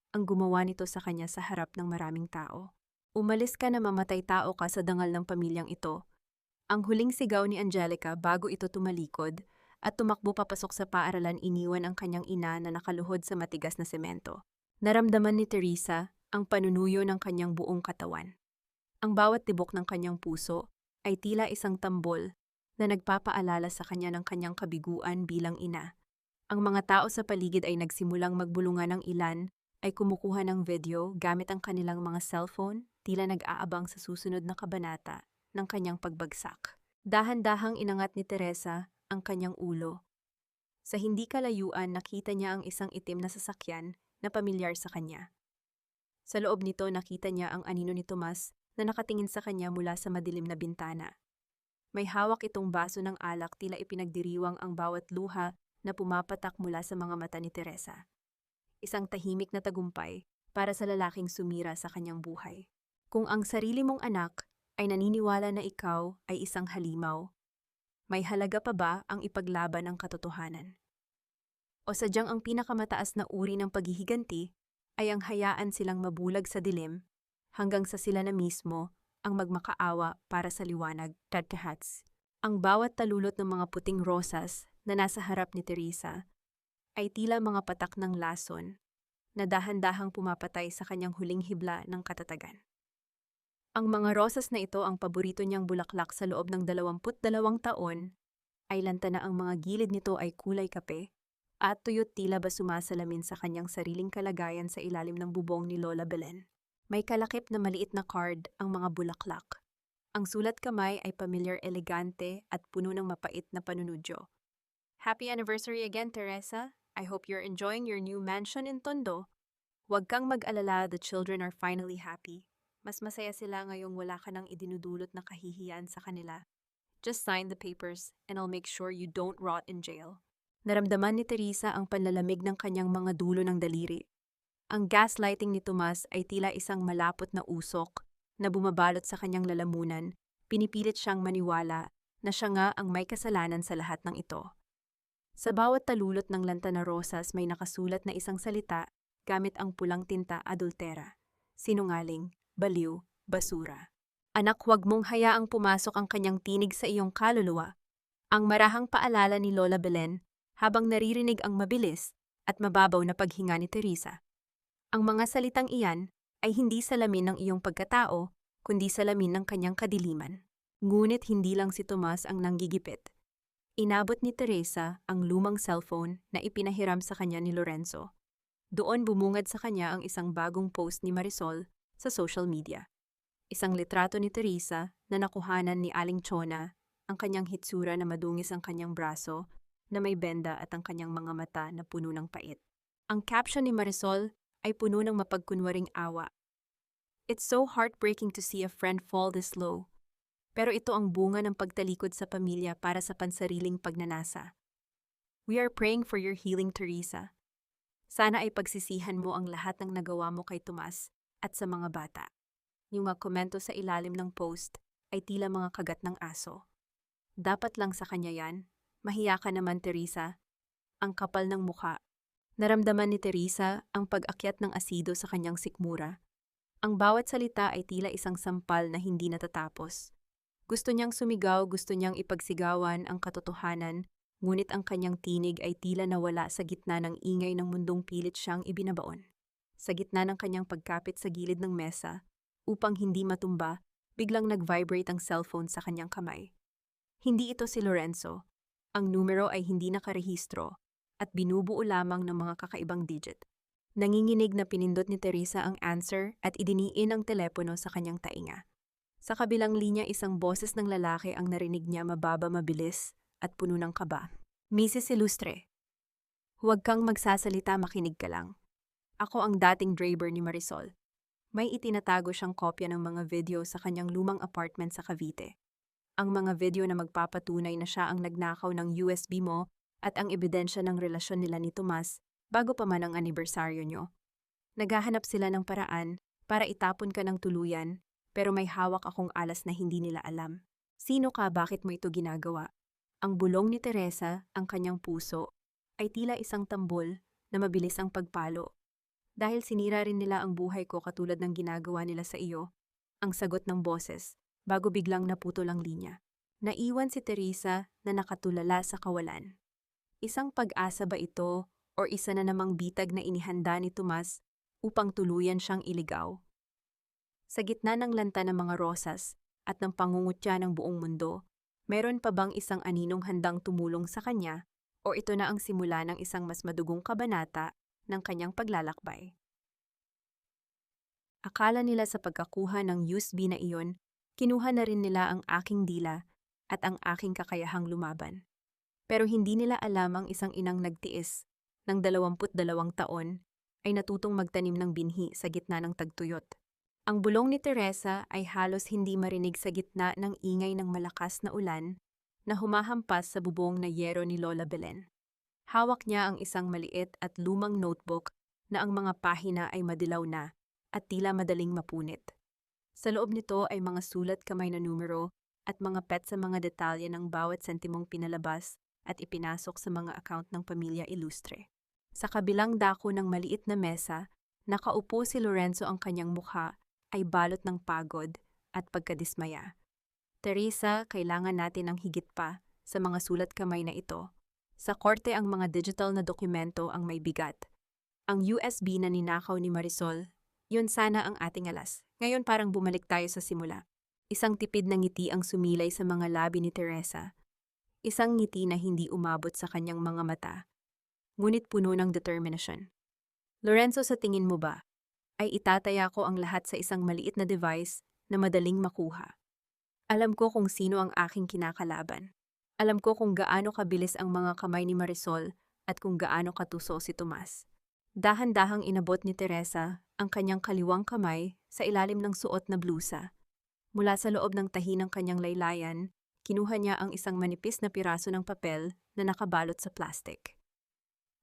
ang gumawa nito sa kanya sa harap ng maraming tao. Umalis ka na, mamatay tao ka sa dangal ng pamilyang ito. Ang huling sigaw ni Angelica bago ito tumalikod at tumakbo papasok sa paaralan, iniwan ang kanyang ina na nakaluhod sa matigas na semento. Naramdaman ni Teresa ang panunuyo ng kanyang buong katawan. Ang bawat tibok ng kanyang puso ay tila isang tambol na nagpapaalala sa kanya ng kanyang kabiguan bilang ina. Ang mga tao sa paligid ay nagsimulang magbulungan, ng ilan ay kumukuha ng video gamit ang kanilang mga cellphone, tila nag-aabang sa susunod na kabanata ng kanyang pagbagsak. Dahan-dahang inangat ni Teresa ang kanyang ulo. Sa hindi kalayuan, nakita niya ang isang itim na sasakyan na pamilyar sa kanya. Sa loob nito, nakita niya ang anino ni Tomas na nakatingin sa kanya mula sa madilim na bintana. May hawak itong baso ng alak, tila ipinagdiriwang ang bawat luha na pumapatak mula sa mga mata ni Teresa. Isang tahimik na tagumpay para sa lalaking sumira sa kanyang buhay. Kung ang sarili mong anak ay naniniwala na ikaw ay isang halimaw, may halaga pa ba ang ipaglaban ang katotohanan? O sadyang ang pinakamataas na uri ng paghihiganti ay ang hayaan silang mabulag sa dilim hanggang sa sila na mismo ang magmakaawa para sa liwanag. Tadkahats. Ang bawat talulot ng mga puting rosas na nasa harap ni Teresa ay tila mga patak ng lason na dahan-dahang pumapatay sa kanyang huling hibla ng katatagan. Ang mga rosas na ito, ang paborito niyang bulaklak sa loob ng 22 taon, ay lanta na ang mga gilid nito ay kulay kape at tuyot, tila ba sumasalamin sa kanyang sariling kalagayan sa ilalim ng bubong ni Lola Belen. May kalakip na maliit na card ang mga bulaklak. Ang sulat kamay ay pamilyar, elegante at puno ng mapait na panunudyo. Happy anniversary again, Teresa. I hope you're enjoying your new mansion in Tondo. Huwag kang mag-alala, the children are finally happy. Mas masaya sila ngayong wala ka nang idinudulot na kahihiyan sa kanila. Just sign the papers and I'll make sure you don't rot in jail. Naramdaman ni Teresa ang panlalamig ng kanyang mga dulo ng daliri. Ang gaslighting ni Tomas ay tila isang malapot na usok na bumabalot sa kanyang lalamunan. Pinipilit siyang maniwala na siya nga ang may kasalanan sa lahat ng ito. Sa bawat talulot ng lanta na rosas may nakasulat na isang salita gamit ang pulang tinta: adultera, sinungaling, baliw, basura. Anak, huwag mong hayaang pumasok ang kanyang tinig sa iyong kaluluwa. Ang marahang paalala ni Lola Belen habang naririnig ang mabilis at mababaw na paghinga ni Teresa. Ang mga salitang iyan ay hindi salamin ng iyong pagkatao, kundi salamin ng kanyang kadiliman. Ngunit hindi lang si Tomas ang nanggigipit. Inabot ni Teresa ang lumang cellphone na ipinahiram sa kanya ni Lorenzo. Doon bumungad sa kanya ang isang bagong post ni Marisol sa social media. Isang litrato ni Teresa na nakuhanan ni Aling Chona, ang kanyang hitsura na madungis ang kanyang braso na may benda at ang kanyang mga mata na puno ng pait. Ang caption ni Marisol ay puno ng mapagkunwaring awa. It's so heartbreaking to see a friend fall this low. Pero ito ang bunga ng pagtalikod sa pamilya para sa pansariling pagnanasa. We are praying for your healing, Teresa. Sana ay pagsisihan mo ang lahat ng nagawa mo kay Tomas at sa mga bata. Yung mga komento sa ilalim ng post ay tila mga kagat ng aso. Dapat lang sa kanya yan. Mahiya ka naman, Teresa. Ang kapal ng mukha. Naramdaman ni Teresa ang pag-akyat ng asido sa kanyang sikmura. Ang bawat salita ay tila isang sampal na hindi natatapos. Gusto niyang sumigaw, gusto niyang ipagsigawan ang katotohanan Ngunit ang kanyang tinig ay tila nawala sa gitna ng ingay ng mundong pilit siyang ibinabaon. Sa gitna ng kanyang pagkapit sa gilid ng mesa, upang hindi matumba, biglang nag-vibrate ang cellphone sa kanyang kamay. Hindi ito si Lorenzo. Ang numero ay hindi nakarehistro at binubuo lamang ng mga kakaibang digit. Nanginginig na pinindot ni Teresa ang answer at idiniin ang telepono sa kanyang tainga. Sa kabilang linya, isang boses ng lalaki ang narinig niya, mababa, mabilis at puno ng kaba. Mrs. Ilustre, huwag kang magsasalita, makinig ka lang. Ako ang dating driver ni Marisol. May itinatago siyang kopya ng mga video sa kanyang lumang apartment sa Cavite. Ang mga video na magpapatunay na siya ang nagnakaw ng USB mo at ang ebidensya ng relasyon nila ni Tomas bago pa man ang anibersaryo nyo. Naghahanap sila ng paraan para itapon ka ng tuluyan, pero may hawak akong alas na hindi nila alam. Sino ka, bakit mo ito ginagawa? Ang bulong ni Teresa, ang kanyang puso, ay tila isang tambol na mabilis ang pagpalo. Dahil sinira rin nila ang buhay ko katulad ng ginagawa nila sa iyo, ang sagot ng boses, bago biglang naputol ang linya. Naiwan si Teresa na nakatulala sa kawalan. Isang pag-asa ba ito o isa na namang bitag na inihanda ni Tomas upang tuluyan siyang iligaw? Sa gitna ng lanta ng mga rosas at ng pangungutya ng buong mundo, meron pa bang isang aninong handang tumulong sa kanya o ito na ang simula ng isang mas madugong kabanata ng kanyang paglalakbay? Akala nila sa pagkakuha ng USB na iyon, kinuha na rin nila ang aking dila at ang aking kakayahang lumaban. Pero hindi nila alam ang isang inang nagtiis ng 22 taon ay natutong magtanim ng binhi sa gitna ng tagtuyot. Ang bulong ni Teresa ay halos hindi marinig sa gitna ng ingay ng malakas na ulan na humahampas sa bubong na yero ni Lola Belen. Hawak niya ang isang maliit at lumang notebook na ang mga pahina ay madilaw na at tila madaling mapunit. Sa loob nito ay mga sulat kamay na numero at mga pet sa mga detalye ng bawat sentimong pinalabas at ipinasok sa mga account ng pamilya Ilustre. Sa kabilang dako ng maliit na mesa, nakaupo si Lorenzo, ang kanyang mukha ay balot ng pagod at pagkadismaya. Teresa, kailangan natin ng higit pa sa mga sulat kamay na ito. Sa korte, ang mga digital na dokumento ang may bigat. Ang USB na ninakaw ni Marisol, yun sana ang ating alas. Ngayon parang bumalik tayo sa simula. Isang tipid na ngiti ang sumilay sa mga labi ni Teresa. Isang ngiti na hindi umabot sa kanyang mga mata, ngunit puno ng determinasyon. Lorenzo, sa tingin mo ba, ay itataya ko ang lahat sa isang maliit na device na madaling makuha? Alam ko kung sino ang aking kinakalaban. Alam ko kung gaano kabilis ang mga kamay ni Marisol at kung gaano katuso si Tomas. Dahan-dahang inabot ni Teresa ang kanyang kaliwang kamay sa ilalim ng suot na blusa. Mula sa loob ng tahi ng kanyang laylayan, kinuha niya ang isang manipis na piraso ng papel na nakabalot sa plastic.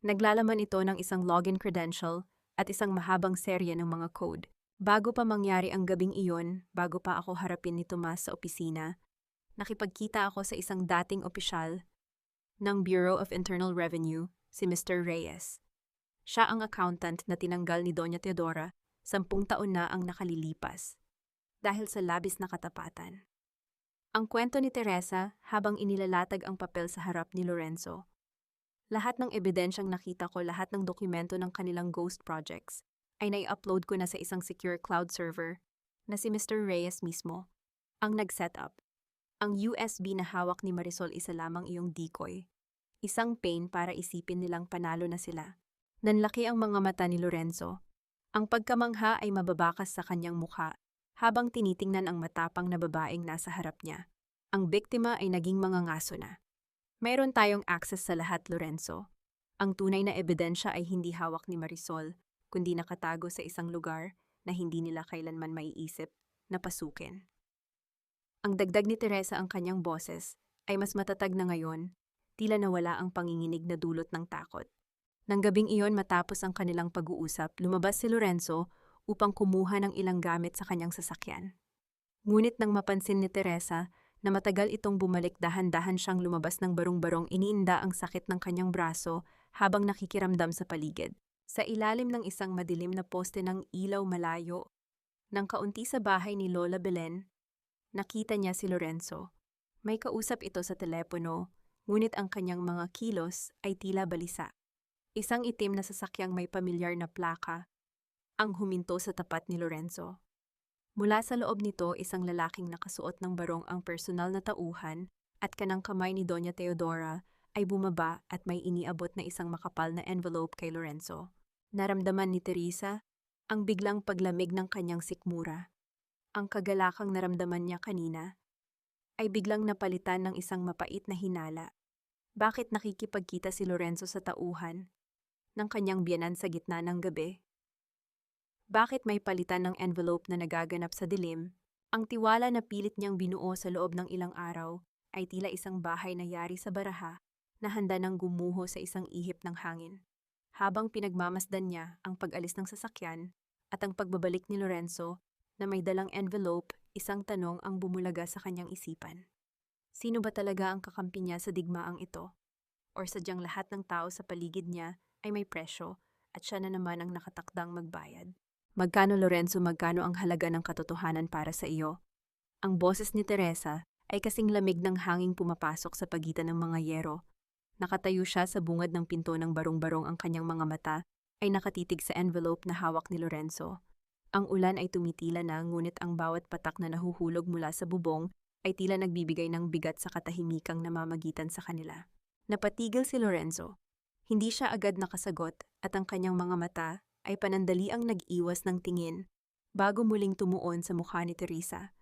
Naglalaman ito ng isang login credential at isang mahabang serye ng mga code. Bago pa mangyari ang gabing iyon, bago pa ako harapin ni Tomas sa opisina, nakipagkita ako sa isang dating opisyal ng Bureau of Internal Revenue, si Mr. Reyes. Siya ang accountant na tinanggal ni Doña Teodora 10 taon na ang nakalilipas dahil sa labis na katapatan. Ang kwento ni Teresa habang inilalatag ang papel sa harap ni Lorenzo. Lahat ng ebidensyang nakita ko, lahat ng dokumento ng kanilang ghost projects, ay nai-upload ko na sa isang secure cloud server na si Mr. Reyes mismo ang nag-set up. Ang USB na hawak ni Marisol, isa lamang iyong decoy. Isang pain para isipin nilang panalo na sila. Nanlaki ang mga mata ni Lorenzo. Ang pagkamangha ay mababakas sa kanyang mukha habang tinitingnan ang matapang na babaeng nasa harap niya. Ang biktima ay naging mangangaso na. Mayroon tayong access sa lahat, Lorenzo. Ang tunay na ebidensya ay hindi hawak ni Marisol, kundi nakatago sa isang lugar na hindi nila kailanman maiisip na pasukin. Ang dagdag ni Teresa, ang kanyang boses, ay mas matatag na ngayon, tila nawala ang panginginig na dulot ng takot. Nang gabing iyon, matapos ang kanilang pag-uusap, lumabas si Lorenzo upang kumuha ng ilang gamit sa kanyang sasakyan. Ngunit nang mapansin ni Teresa na matagal itong bumalik, dahan-dahan siyang lumabas ng barong-barong, iniinda ang sakit ng kanyang braso habang nakikiramdam sa paligid. Sa ilalim ng isang madilim na poste ng ilaw malayo, nang kaunti sa bahay ni Lola Belen, nakita niya si Lorenzo. May kausap ito sa telepono, ngunit ang kanyang mga kilos ay tila balisa. Isang itim na sasakyang may pamilyar na plaka ang huminto sa tapat ni Lorenzo. Mula sa loob nito, isang lalaking nakasuot ng barong ang personal na tauhan at kanang kamay ni Doña Teodora ay bumaba at may iniabot na isang makapal na envelope kay Lorenzo. Naramdaman ni Teresa ang biglang paglamig ng kanyang sikmura. Ang kagalakang naramdaman niya kanina ay biglang napalitan ng isang mapait na hinala. Bakit nakikipagkita si Lorenzo sa tauhan ng kanyang biyenan sa gitna ng gabi? Bakit may palitan ng envelope na nagaganap sa dilim? Ang tiwala na pilit niyang binuo sa loob ng ilang araw ay tila isang bahay na yari sa baraha na handa ng gumuho sa isang ihip ng hangin. Habang pinagmamasdan niya ang pag-alis ng sasakyan at ang pagbabalik ni Lorenzo na may dalang envelope, isang tanong ang bumulaga sa kanyang isipan. Sino ba talaga ang kakampi niya sa digmaang ito? Or sadyang lahat ng tao sa paligid niya ay may presyo at siya na naman ang nakatakdang magbayad? Magkano, Lorenzo, magkano ang halaga ng katotohanan para sa iyo? Ang boses ni Teresa ay kasing lamig ng hanging pumapasok sa pagitan ng mga yero. Nakatayo siya sa bungad ng pinto ng barong-barong, ang kanyang mga mata ay nakatitig sa envelope na hawak ni Lorenzo. Ang ulan ay tumitila na, ngunit ang bawat patak na nahuhulog mula sa bubong ay tila nagbibigay ng bigat sa katahimikang namamagitan sa kanila. Napatigil si Lorenzo. Hindi siya agad nakasagot at ang kanyang mga mata ay panandaliang nag-iwas ng tingin bago muling tumuon sa mukha ni Teresa.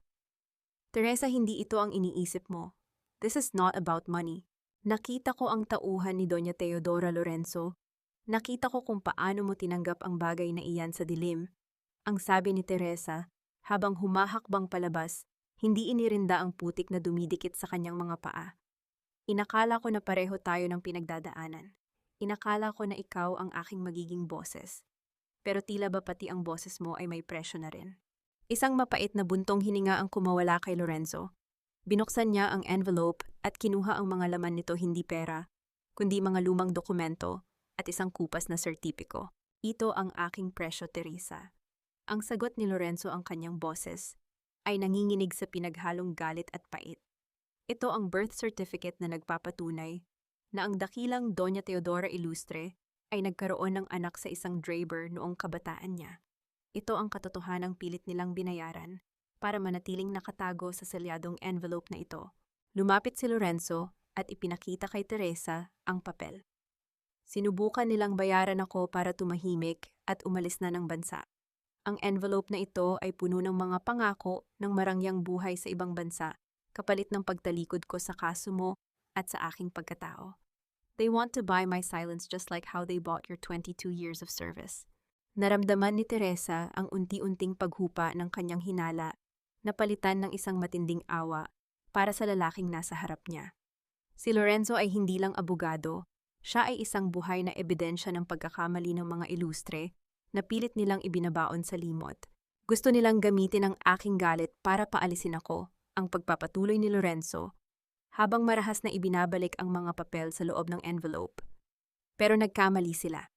Teresa, hindi ito ang iniisip mo. This is not about money. Nakita ko ang tauhan ni Doña Teodora, Lorenzo. Nakita ko kung paano mo tinanggap ang bagay na iyan sa dilim. Ang sabi ni Teresa, habang humahakbang palabas, hindi inirinda ang putik na dumidikit sa kanyang mga paa. Inakala ko na pareho tayo ng pinagdadaanan. Inakala ko na ikaw ang aking magiging boses. Pero tila ba pati ang boses mo ay may presyo na rin. Isang mapait na buntong hininga ang kumawala kay Lorenzo. Binuksan niya ang envelope at kinuha ang mga laman nito, hindi pera, kundi mga lumang dokumento at isang kupas na sertipiko. Ito ang aking presyo, Teresa. Ang sagot ni Lorenzo, ang kanyang boses, ay nanginginig sa pinaghalong galit at pait. Ito ang birth certificate na nagpapatunay na ang dakilang Doña Teodora Ilustre ay nagkaroon ng anak sa isang draper noong kabataan niya. Ito ang katotohanang pilit nilang binayaran para manatiling nakatago sa selyadong envelope na ito. Lumapit si Lorenzo at ipinakita kay Teresa ang papel. Sinubukan nilang bayaran ako para tumahimik at umalis na ng bansa. Ang envelope na ito ay puno ng mga pangako ng marangyang buhay sa ibang bansa, kapalit ng pagtalikod ko sa kaso mo at sa aking pagkatao. They want to buy my silence just like how they bought your 22 years of service. Naramdaman ni Teresa ang unti-unting paghupa ng kanyang hinala na palitan ng isang matinding awa para sa lalaking nasa harap niya. Si Lorenzo ay hindi lang abogado, siya ay isang buhay na ebidensya ng pagkakamali ng mga ilustre na pilit nilang ibinabaon sa limot. Gusto nilang gamitin ang aking galit para paalisin ako, ang pagpapatuloy ni Lorenzo, habang marahas na ibinabalik ang mga papel sa loob ng envelope. Pero nagkamali sila.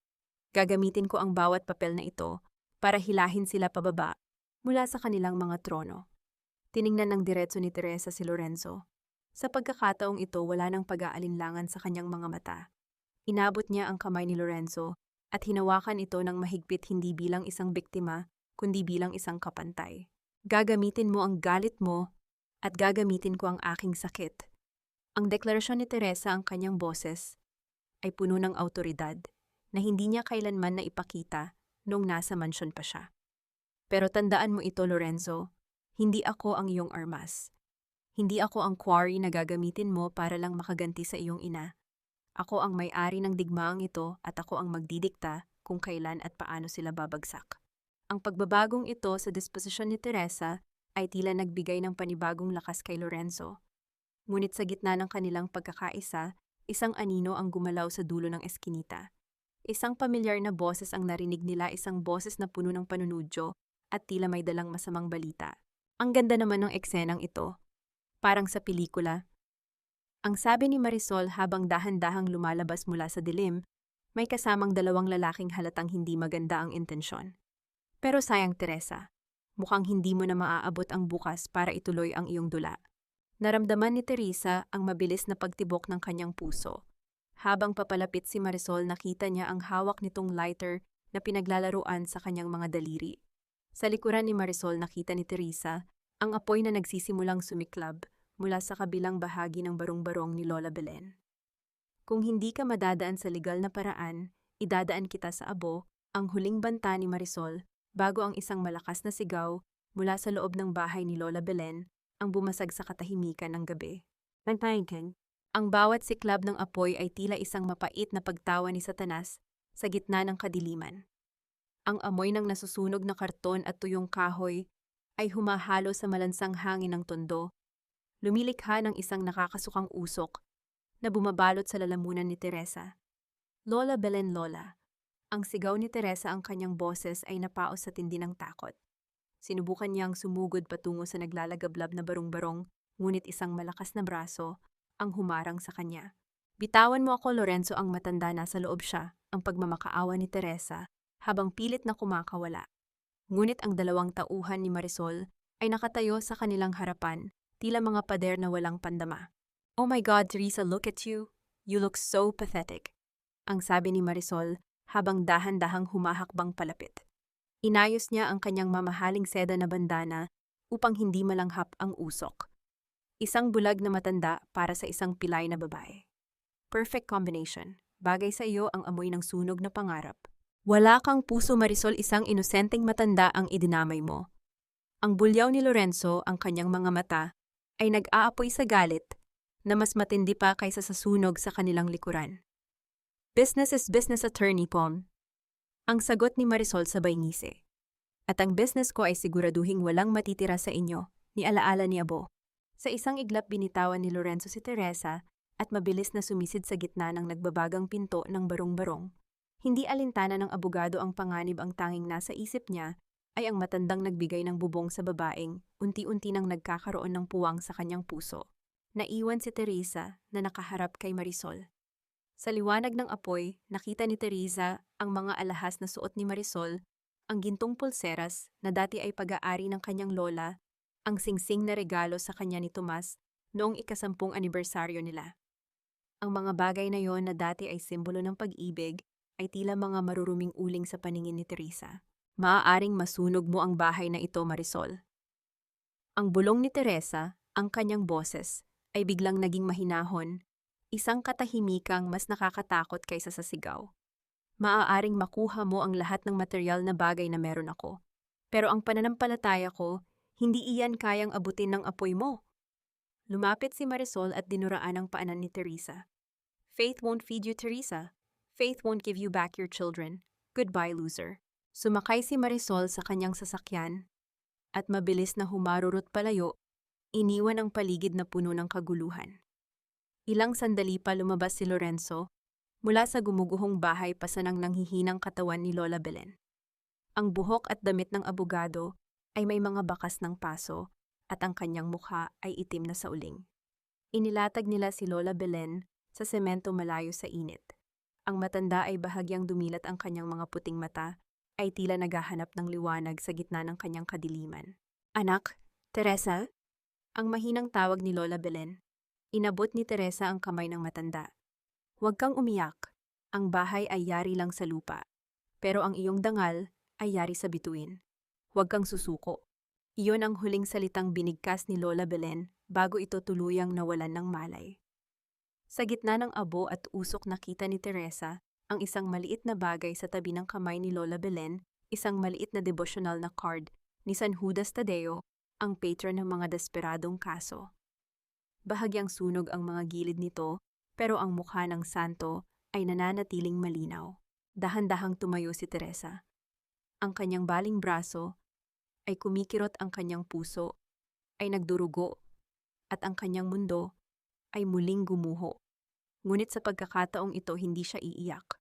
Gagamitin ko ang bawat papel na ito para hilahin sila pababa mula sa kanilang mga trono. Tiningnan ng diretso ni Teresa si Lorenzo. Sa pagkakataong ito, wala nang pag-aalinlangan sa kanyang mga mata. Inabot niya ang kamay ni Lorenzo at hinawakan ito ng mahigpit, hindi bilang isang biktima, kundi bilang isang kapantay. Gagamitin mo ang galit mo at gagamitin ko ang aking sakit. Ang deklarasyon ni Teresa, ang kanyang boses, ay puno ng awtoridad na hindi niya kailanman na ipakita noong nasa mansyon pa siya. Pero tandaan mo ito, Lorenzo, hindi ako ang iyong armas. Hindi ako ang quarry na gagamitin mo para lang makaganti sa iyong ina. Ako ang may-ari ng digmaang ito at ako ang magdidikta kung kailan at paano sila babagsak. Ang pagbabagong ito sa disposisyon ni Teresa ay tila nagbigay ng panibagong lakas kay Lorenzo. Ngunit sa gitna ng kanilang pagkakaisa, isang anino ang gumalaw sa dulo ng eskinita. Isang pamilyar na boses ang narinig nila, isang boses na puno ng panunudyo at tila may dalang masamang balita. Ang ganda naman ng eksenang ito. Parang sa pelikula. Ang sabi ni Marisol habang dahan-dahang lumalabas mula sa dilim, may kasamang dalawang lalaking halatang hindi maganda ang intensyon. Pero sayang, Teresa, mukhang hindi mo na maaabot ang bukas para ituloy ang iyong dula. Naramdaman ni Teresa ang mabilis na pagtibok ng kanyang puso. Habang papalapit si Marisol, nakita niya ang hawak nitong lighter na pinaglalaruan sa kanyang mga daliri. Sa likuran ni Marisol, nakita ni Teresa ang apoy na nagsisimulang sumiklab mula sa kabilang bahagi ng barong-barong ni Lola Belen. Kung hindi ka madadaan sa legal na paraan, idadaan kita sa abo, ang huling banta ni Marisol bago ang isang malakas na sigaw mula sa loob ng bahay ni Lola Belen ang bumasag sa katahimikan ng gabi. Nagpahingan. Ang bawat siklab ng apoy ay tila isang mapait na pagtawa ni Satanas sa gitna ng kadiliman. Ang amoy ng nasusunog na karton at tuyong kahoy ay humahalo sa malansang hangin ng tondo, lumilikha ng isang nakakasukang usok na bumabalot sa lalamunan ni Teresa. Lola Belen, Lola. Ang sigaw ni Teresa, ang kanyang boses ay napaos sa tindi ng takot. Sinubukan niyang sumugod patungo sa naglalagablab na barong-barong, ngunit isang malakas na braso ang humarang sa kanya. Bitawan mo ako, Lorenzo, ang matanda, nasa loob siya, ang pagmamakaawa ni Teresa habang pilit na kumakawala. Ngunit ang dalawang tauhan ni Marisol ay nakatayo sa kanilang harapan, tila mga pader na walang pandama. "Oh my God, Teresa, look at you. You look so pathetic," ang sabi ni Marisol habang dahan-dahang humahakbang palapit. Inayos niya ang kanyang mamahaling seda na bandana upang hindi malanghap ang usok. Isang bulag na matanda para sa isang pilay na babae. Perfect combination. Bagay sa iyo ang amoy ng sunog na pangarap. Wala kang puso, Marisol, isang inosenteng matanda ang idinamay mo. Ang bulyaw ni Lorenzo, ang kanyang mga mata, ay nag-aapoy sa galit na mas matindi pa kaysa sa sunog sa kanilang likuran. "Business is business, Attorney Pom," ang sagot ni Marisol sabay ngisi. "At ang business ko ay siguraduhing walang matitira sa inyo," ni alaala ni Abo. Sa isang iglap, binitawan ni Lorenzo si Teresa at mabilis na sumisid sa gitna ng nagbabagang pinto ng barong-barong. Hindi alintana ng abogado ang panganib, ang tanging nasa isip niya ay ang matandang nagbigay ng bubong sa babaeng unti-unti nang nagkakaroon ng puwang sa kanyang puso. Naiwan si Teresa na nakaharap kay Marisol. Sa liwanag ng apoy, nakita ni Teresa ang mga alahas na suot ni Marisol, ang gintong pulseras na dati ay pag-aari ng kanyang lola, ang singsing na regalo sa kanya ni Tomas noong ika-10 anibersaryo nila. Ang mga bagay na yon na dati ay simbolo ng pag-ibig ay tila mga maruruming uling sa paningin ni Teresa. "Maaaring masunog mo ang bahay na ito, Marisol." Ang bulong ni Teresa, ang kanyang boses, ay biglang naging mahinahon, isang katahimikang mas nakakatakot kaysa sa sigaw. "Maaaring makuha mo ang lahat ng material na bagay na meron ako, pero ang pananampalataya ko, hindi iyan kayang abutin ng apoy mo." Lumapit si Marisol at dinuraan ang paanan ni Teresa. "Faith won't feed you, Teresa. Faith won't give you back your children. Goodbye, loser." Sumakay si Marisol sa kanyang sasakyan at mabilis na humarurot palayo, iniwan ang paligid na puno ng kaguluhan. Ilang sandali pa lumabas si Lorenzo mula sa gumuguhong bahay, pasanang nanghihinang katawan ni Lola Belen. Ang buhok at damit ng abogado ay may mga bakas ng paso at ang kanyang mukha ay itim na sa uling. Inilatag nila si Lola Belen sa semento malayo sa init. Ang matanda ay bahagyang dumilat, ang kanyang mga puting mata ay tila naghahanap ng liwanag sa gitna ng kanyang kadiliman. "Anak, Teresa?" Ang mahinang tawag ni Lola Belen. Inabot ni Teresa ang kamay ng matanda. "Huwag kang umiyak. Ang bahay ay yari lang sa lupa. Pero ang iyong dangal ay yari sa bituin. Huwag kang susuko." Iyon ang huling salitang binigkas ni Lola Belen bago ito tuluyang nawalan ng malay. Sa gitna ng abo at usok, nakita ni Teresa ang isang maliit na bagay sa tabi ng kamay ni Lola Belen, isang maliit na devotional na card ni San Judas Tadeo, ang patron ng mga desperadong kaso. Bahagyang sunog ang mga gilid nito, pero ang mukha ng santo ay nananatiling malinaw. Dahan-dahang tumayo si Teresa. Ang kanyang baling braso ay kumikirot, ang kanyang puso ay nagdurugo, at ang kanyang mundo ay muling gumuho. Ngunit sa pagkakataong ito, hindi siya iiyak.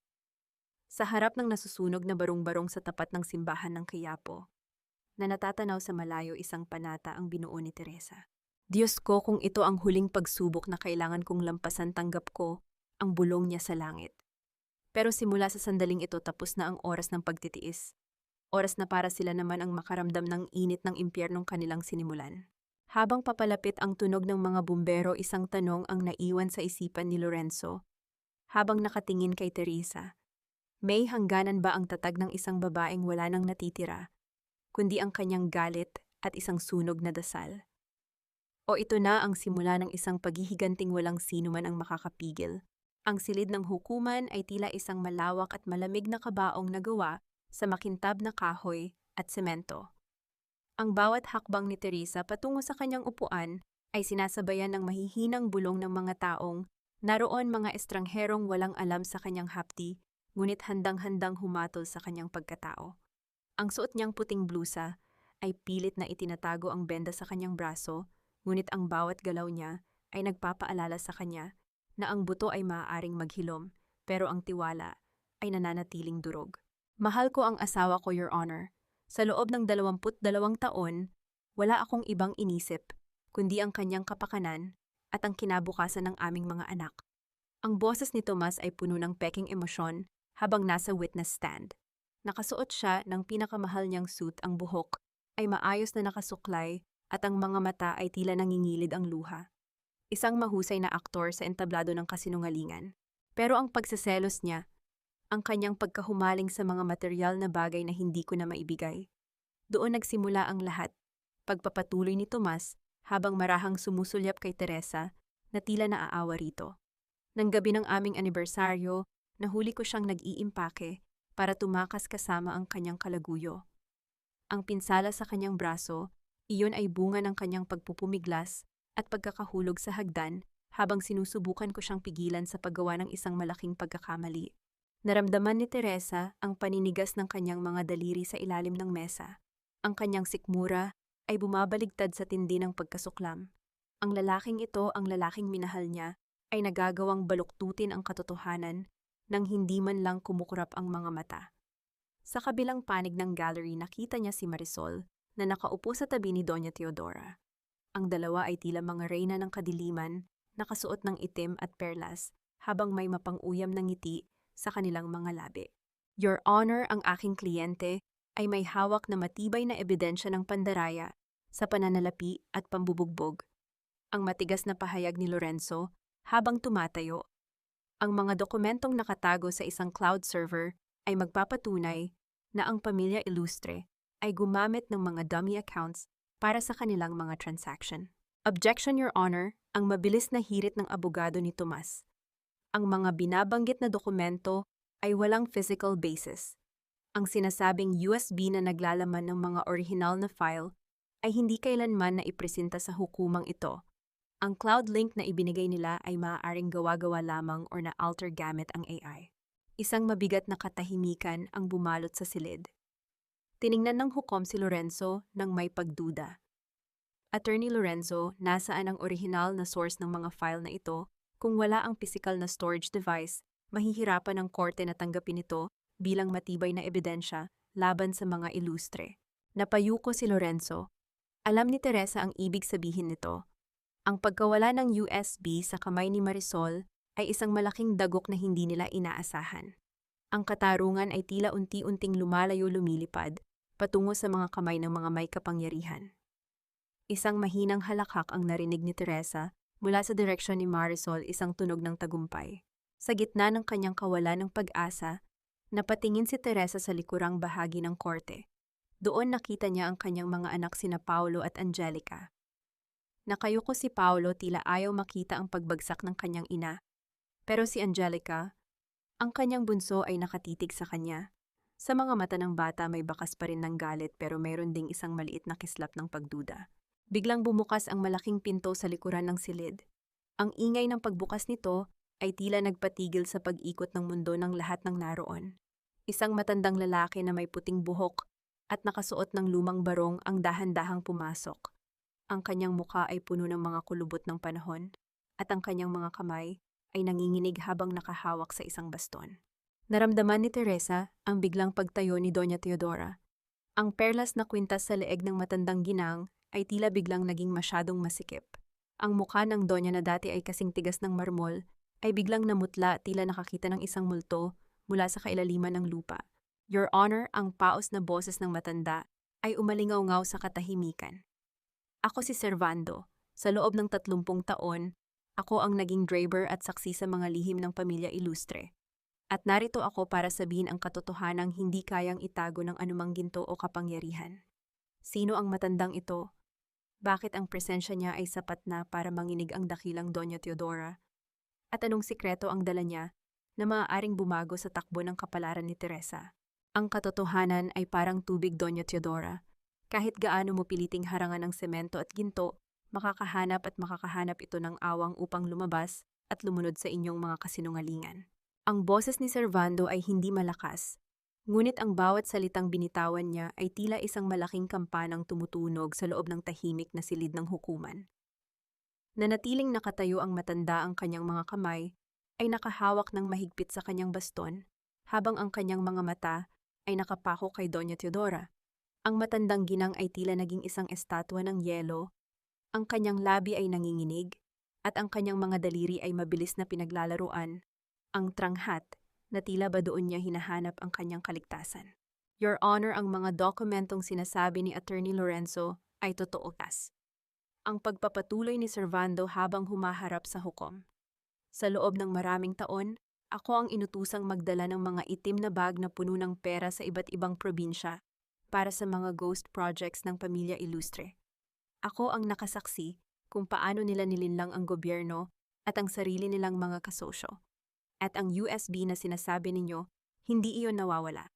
Sa harap ng nasusunog na barong-barong sa tapat ng simbahan ng Quiapo, na natatanaw sa malayo, isang panata ang binuo ni Teresa. "Diyos ko, kung ito ang huling pagsubok na kailangan kong lampasan, tanggap ko ang bulong niya sa langit." Pero simula sa sandaling ito, tapos na ang oras ng pagtitiis. Oras na para sila naman ang makaramdam ng init ng impyernong kanilang sinimulan. Habang papalapit ang tunog ng mga bumbero, isang tanong ang naiwan sa isipan ni Lorenzo. Habang nakatingin kay Teresa, may hangganan ba ang tatag ng isang babaeng wala nang natitira, kundi ang kanyang galit at isang sunog na dasal? O ito na ang simula ng isang paghihiganting walang sino man ang makakapigil? Ang silid ng hukuman ay tila isang malawak at malamig na kabaong na gawa sa makintab na kahoy at semento. Ang bawat hakbang ni Teresa patungo sa kanyang upuan ay sinasabayan ng mahihinang bulong ng mga taong naroon, mga estrangherong walang alam sa kanyang hapdi, ngunit handang-handang humatol sa kanyang pagkatao. Ang suot niyang puting blusa ay pilit na itinatago ang benda sa kanyang braso, ngunit ang bawat galaw niya ay nagpapaalala sa kanya na ang buto ay maaaring maghilom, pero ang tiwala ay nananatiling durog. Mahal ko ang asawa ko, Your Honor. Sa loob ng 22 taon, wala akong ibang inisip, kundi ang kanyang kapakanan at ang kinabukasan ng aming mga anak. Ang boses ni Tomas ay puno ng peking emosyon habang nasa witness stand. Nakasuot siya ng pinakamahal niyang suit, ang buhok ay maayos na nakasuklay at ang mga mata ay tila nangingilid ang luha. Isang mahusay na aktor sa entablado ng kasinungalingan. Pero ang pagseselos niya, ang kanyang pagkahumaling sa mga material na bagay na hindi ko na maibigay. Doon nagsimula ang lahat. Pagpapatuloy ni Tomas habang marahang sumusulyap kay Teresa na tila naaawa rito. Nang gabi ng aming anibersaryo, nahuli ko siyang nag-iimpake para tumakas kasama ang kanyang kalaguyo. Ang pinsala sa kanyang braso, iyon ay bunga ng kanyang pagpupumiglas at pagkakahulog sa hagdan habang sinusubukan ko siyang pigilan sa paggawa ng isang malaking pagkakamali. Naramdaman ni Teresa ang paninigas ng kanyang mga daliri sa ilalim ng mesa. Ang kanyang sikmura ay bumabaligtad sa tindi ng pagkasuklam. Ang lalaking ito, ang lalaking minahal niya, ay nagagawang baluktutin ang katotohanan nang hindi man lang kumukurap ang mga mata. Sa kabilang panig ng gallery, nakita niya si Marisol na nakaupo sa tabi ni Doña Teodora. Ang dalawa ay tila mga reyna ng kadiliman, nakasuot ng itim at perlas, habang may mapang-uyam na ngiti sa kanilang mga labi. Your Honor, ang aking kliyente ay may hawak na matibay na ebidensya ng pandaraya sa pananalapi at pambubugbog. Ang matigas na pahayag ni Lorenzo habang tumatayo. Ang mga dokumentong nakatago sa isang cloud server ay magpapatunay na ang pamilya Ilustre ay gumamit ng mga dummy accounts para sa kanilang mga transaction. Objection, Your Honor, ang mabilis na hirit ng abogado ni Tomas. Ang mga binabanggit na dokumento ay walang physical basis. Ang sinasabing USB na naglalaman ng mga orihinal na file ay hindi kailanman na ipresenta sa hukumang ito. Ang cloud link na ibinigay nila ay maaaring gawa-gawa lamang or na-alter gamit ang AI. Isang mabigat na katahimikan ang bumalot sa silid. Tiningnan ng hukom si Lorenzo nang may pagduda. Attorney Lorenzo, nasaan ang orihinal na source ng mga file na ito? Kung wala ang physical na storage device, mahihirapan ang korte na tanggapin ito bilang matibay na ebidensya laban sa mga Ilustre. Napayuko si Lorenzo. Alam ni Teresa ang ibig sabihin nito. Ang pagkawala ng USB sa kamay ni Marisol ay isang malaking dagok na hindi nila inaasahan. Ang katarungan ay tila unti-unting lumilipad patungo sa mga kamay ng mga may kapangyarihan. Isang mahinang halakhak ang narinig ni Teresa mula sa direksyon ni Marisol, isang tunog ng tagumpay. Sa gitna ng kanyang kawalan ng pag-asa, napatingin si Teresa sa likurang bahagi ng korte. Doon nakita niya ang kanyang mga anak, sina Paulo at Angelica. Nakayuko si Paulo, tila ayaw makita ang pagbagsak ng kanyang ina. Pero si Angelica, ang kanyang bunso, ay nakatitig sa kanya. Sa mga mata ng bata may bakas pa rin ng galit, pero mayroon ding isang maliit na kislap ng pagduda. Biglang bumukas ang malaking pinto sa likuran ng silid. Ang ingay ng pagbukas nito ay tila nagpatigil sa pag-ikot ng mundo ng lahat ng naroon. Isang matandang lalaki na may puting buhok at nakasuot ng lumang barong ang dahan-dahang pumasok. Ang kanyang muka ay puno ng mga kulubot ng panahon at ang kanyang mga kamay ay nanginginig habang nakahawak sa isang baston. Naramdaman ni Teresa ang biglang pagtayo ni Doña Teodora. Ang perlas na kwintas sa leeg ng matandang ginang ay tila biglang naging masyadong masikip. Ang mukha ng Donya na dati ay kasing tigas ng marmol ay biglang namutla, tila nakakita ng isang multo mula sa kailaliman ng lupa. Your Honor, ang paos na boses ng matanda ay umalingaw-ngaw sa katahimikan. Ako si Servando. Sa loob ng 30 taon, ako ang naging driver at saksi sa mga lihim ng pamilya Ilustre. At narito ako para sabihin ang katotohanang hindi kayang itago ng anumang ginto o kapangyarihan. Sino ang matandang ito? Bakit ang presensya niya ay sapat na para manginig ang dakilang Doña Teodora? At anong sikreto ang dala niya na maaaring bumago sa takbo ng kapalaran ni Teresa? Ang katotohanan ay parang tubig, Doña Teodora. Kahit gaano mo piliting harangan ng semento at ginto, makakahanap ito ng awang upang lumabas at lumunod sa inyong mga kasinungalingan. Ang boses ni Servando ay hindi malakas, ngunit ang bawat salitang binitawan niya ay tila isang malaking kampanang tumutunog sa loob ng tahimik na silid ng hukuman. Nanatiling nakatayo ang matanda, ang kanyang mga kamay ay nakahawak ng mahigpit sa kanyang baston, habang ang kanyang mga mata ay nakapako kay Doña Teodora. Ang matandang ginang ay tila naging isang estatwa ng yelo, ang kanyang labi ay nanginginig, at ang kanyang mga daliri ay mabilis na pinaglalaruan, ang tranghat na tila ba doon niya hinahanap ang kanyang kaligtasan. Your Honor, ang mga dokumentong sinasabi ni Attorney Lorenzo ay totoo. Ang pagpapatuloy ni Servando habang humaharap sa hukom. Sa loob ng maraming taon, ako ang inutusang magdala ng mga itim na bag na puno ng pera sa iba't ibang probinsya para sa mga ghost projects ng pamilya Ilustre. Ako ang nakasaksi kung paano nila nilinlang ang gobyerno at ang sarili nilang mga kasosyo. At ang USB na sinasabi ninyo, hindi iyon nawawala.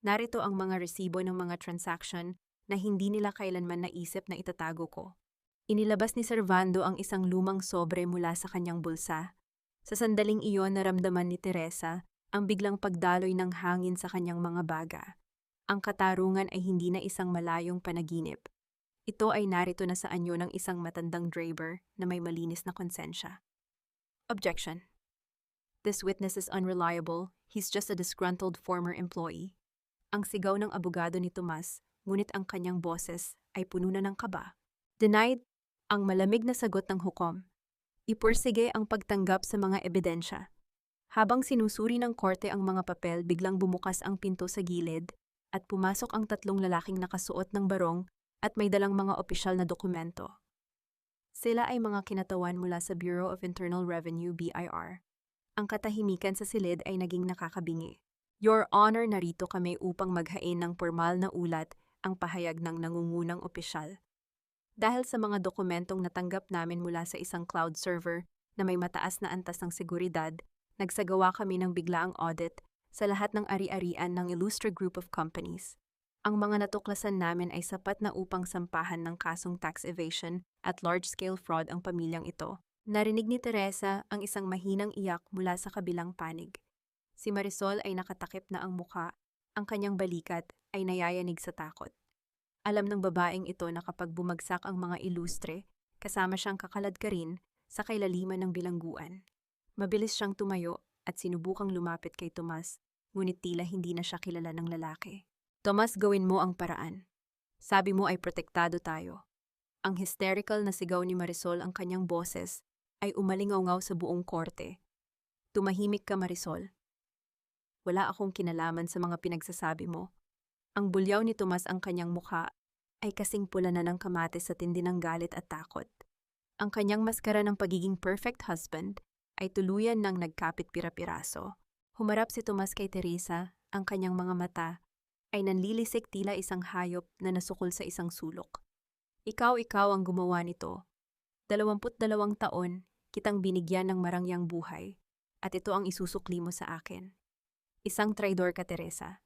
Narito ang mga resibo ng mga transaction na hindi nila kailanman naisip na itatago ko. Inilabas ni Servando ang isang lumang sobre mula sa kanyang bulsa. Sa sandaling iyon, naramdaman ni Teresa ang biglang pagdaloy ng hangin sa kanyang mga baga. Ang katarungan ay hindi na isang malayong panaginip. Ito ay narito na sa anyo ng isang matandang driver na may malinis na konsensya. Objection. This witness is unreliable. He's just a disgruntled former employee. Ang sigaw ng abogado ni Tomas, ngunit ang kanyang boses ay puno na ng kaba. Denied. Ang malamig na sagot ng hukom. Ipursige ang pagtanggap sa mga ebidensya. Habang sinusuri ng korte ang mga papel, biglang bumukas ang pinto sa gilid at pumasok ang 3 lalaking nakasuot ng barong at may dalang mga opisyal na dokumento. Sila ay mga kinatawan mula sa Bureau of Internal Revenue, BIR. Ang katahimikan sa silid ay naging nakakabingi. Your Honor, narito kami upang maghain ng formal na ulat ang pahayag ng nangungunang opisyal. Dahil sa mga dokumentong natanggap namin mula sa isang cloud server na may mataas na antas ng seguridad, nagsagawa kami ng biglaang audit sa lahat ng ari-arian ng Ilustre Group of Companies. Ang mga natuklasan namin ay sapat na upang sampahan ng kasong tax evasion at large-scale fraud ang pamilyang ito. Narinig ni Teresa ang isang mahinang iyak mula sa kabilang panig. Si Marisol ay nakatakip na ang muka, ang kanyang balikat ay nayayanig sa takot. Alam ng babaeng ito na kapag bumagsak ang mga Ilustre, kasama siyang kakaladkarin sa kailaliman ng bilangguan. Mabilis siyang tumayo at sinubukang lumapit kay Tomas, ngunit tila hindi na siya kilala ng lalaki. Tomas, gawin mo ang paraan. Sabi mo ay protektado tayo. Ang hysterical na sigaw ni Marisol, ang kanyang boses, ay umalingaw-ngaw sa buong korte. Tumahimik ka, Marisol. Wala akong kinalaman sa mga pinagsasabi mo. Ang bulyaw ni Tomas, ang kanyang mukha, ay kasing pula na ng kamatis sa tindi ng galit at takot. Ang kanyang maskara ng pagiging perfect husband ay tuluyan ng nagkapit pira-piraso. Humarap si Tomas kay Teresa, ang kanyang mga mata ay nanlilisik tila isang hayop na nasukol sa isang sulok. Ikaw ang gumawa nito. 22 taon, kitang binigyan ng marangyang buhay, at ito ang isusukli mo sa akin. Isang traidor ka, Teresa.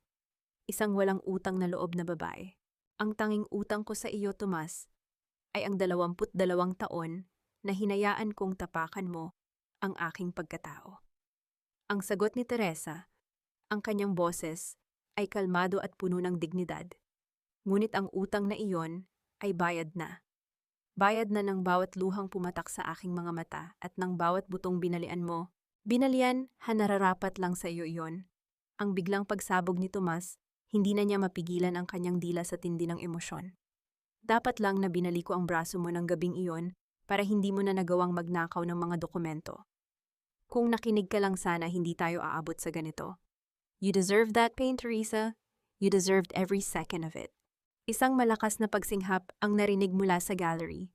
Isang walang utang na loob na babae. Ang tanging utang ko sa iyo, Tomas, ay ang 22 taon na hinayaan kong tapakan mo ang aking pagkatao. Ang sagot ni Teresa, ang kanyang boses, ay kalmado at puno ng dignidad. Ngunit ang utang na iyon ay bayad na. Bayad na ng bawat luhang pumatak sa aking mga mata at ng bawat butong binalian mo. Binalian, nararapat lang sa iyo iyon. Ang biglang pagsabog ni Tomas, hindi na niya mapigilan ang kanyang dila sa tindi ng emosyon. Dapat lang na binali ko ang braso mo ng gabing iyon para hindi mo na nagawang magnakaw ng mga dokumento. Kung nakinig ka lang sana, hindi tayo aabot sa ganito. You deserved that pain, Teresa. You deserved every second of it. Isang malakas na pagsinghap ang narinig mula sa gallery.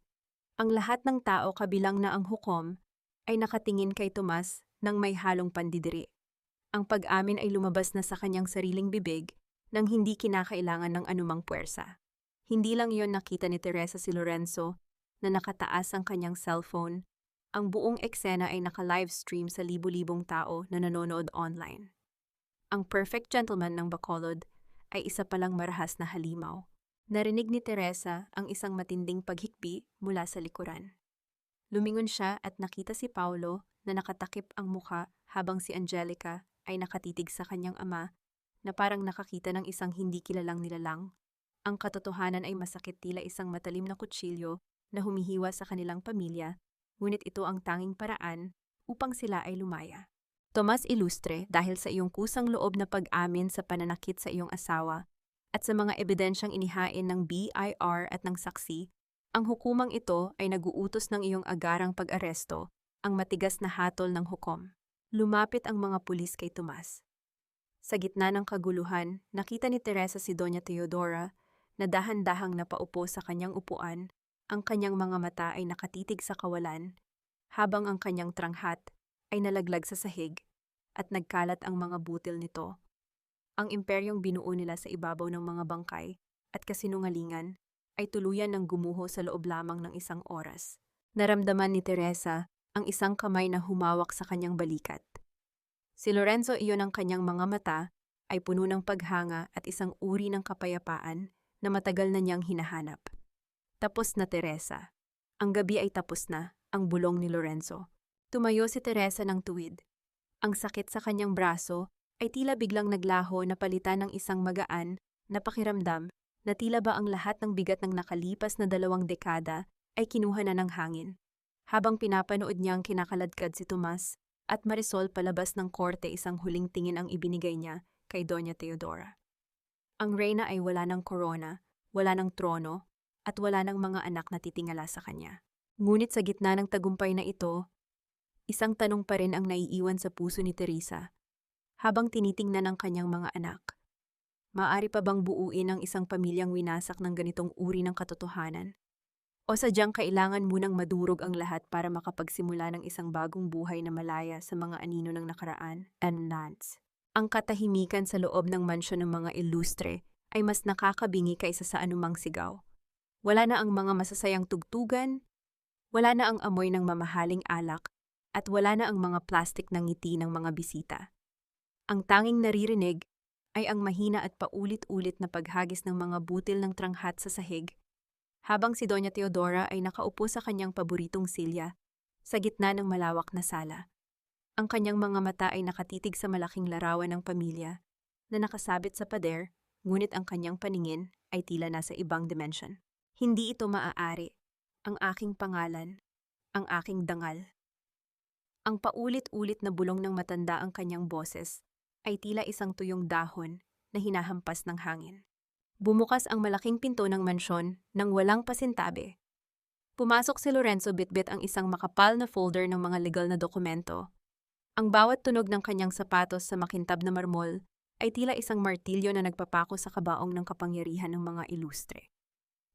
Ang lahat ng tao kabilang na ang hukom ay nakatingin kay Tomas nang may halong pandidiri. Ang pag-amin ay lumabas na sa kanyang sariling bibig nang hindi kinakailangan ng anumang puwersa. Hindi lang iyon nakita ni Teresa si Lorenzo na nakataas ang kanyang cellphone. Ang buong eksena ay naka-livestream sa libu-libong tao na nanonood online. Ang perfect gentleman ng Bacolod ay isa palang marahas na halimaw. Narinig ni Teresa ang isang matinding paghikbi mula sa likuran. Lumingon siya at nakita si Paulo na nakatakip ang mukha habang si Angelica ay nakatitig sa kanyang ama na parang nakakita ng isang hindi kilalang nilalang. Ang katotohanan ay masakit, tila isang matalim na kutsilyo na humihiwa sa kanilang pamilya, ngunit ito ang tanging paraan upang sila ay lumaya. Tomas Ilustre, dahil sa iyong kusang loob na pag-amin sa pananakit sa iyong asawa at sa mga ebidensyang inihain ng BIR at ng saksi, ang hukumang ito ay naguutos ng iyong agarang pag-aresto, ang matigas na hatol ng hukom. Lumapit ang mga pulis kay Tomas. Sa gitna ng kaguluhan, nakita ni Teresa si Doña Teodora na dahan-dahang napaupo sa kanyang upuan, ang kanyang mga mata ay nakatitig sa kawalan, habang ang kanyang tranghat ay nalaglag sa sahig at nagkalat ang mga butil nito. Ang imperyong binuo nila sa ibabaw ng mga bangkay at kasinungalingan ay tuluyan ng gumuho sa loob lamang ng isang oras. Naramdaman ni Teresa ang isang kamay na humawak sa kanyang balikat. Si Lorenzo, iyon ang kanyang mga mata, ay puno ng paghanga at isang uri ng kapayapaan na matagal na niyang hinahanap. Tapos na, Teresa. Ang gabi ay tapos na, ang bulong ni Lorenzo. Tumayo si Teresa ng tuwid. Ang sakit sa kanyang braso ay tila biglang naglaho na palitan ng isang magaan na pakiramdam na tila ba ang lahat ng bigat ng nakalipas na 2 dekada ay kinuha na ng hangin. Habang pinapanood niyang kinakaladkad si Tomas at Marisol palabas ng korte, isang huling tingin ang ibinigay niya kay Doña Teodora. Ang reyna ay wala ng korona, wala ng trono, at wala ng mga anak na titingala sa kanya. Ngunit sa gitna ng tagumpay na ito, isang tanong pa rin ang naiiwan sa puso ni Teresa habang tinitingnan ng kanyang mga anak. Maaari pa bang buuin ang isang pamilyang winasak ng ganitong uri ng katotohanan? O sadyang kailangan munang madurog ang lahat para makapagsimula ng isang bagong buhay na malaya sa mga anino ng nakaraan? And Lance. Ang katahimikan sa loob ng mansyon ng mga Ilustre ay mas nakakabingi kaysa sa anumang sigaw. Wala na ang mga masasayang tugtugan, wala na ang amoy ng mamahaling alak, at wala na ang mga plastik ng ngiti ng mga bisita. Ang tanging naririnig ay ang mahina at paulit-ulit na paghagis ng mga butil ng tranghat sa sahig, habang si Doña Teodora ay nakaupo sa kanyang paboritong silya sa gitna ng malawak na sala. Ang kanyang mga mata ay nakatitig sa malaking larawan ng pamilya na nakasabit sa pader, ngunit ang kanyang paningin ay tila nasa ibang dimension. Hindi ito maaari. Ang aking pangalan, ang aking dangal. Ang paulit-ulit na bulong ng matanda, ang kanyang boses, ay tila isang tuyong dahon na hinahampas ng hangin. Bumukas ang malaking pinto ng mansyon nang walang pasintabi. Pumasok si Lorenzo, bitbit ang isang makapal na folder ng mga legal na dokumento. Ang bawat tunog ng kanyang sapatos sa makintab na marmol ay tila isang martilyo na nagpapako sa kabaong ng kapangyarihan ng mga Ilustre.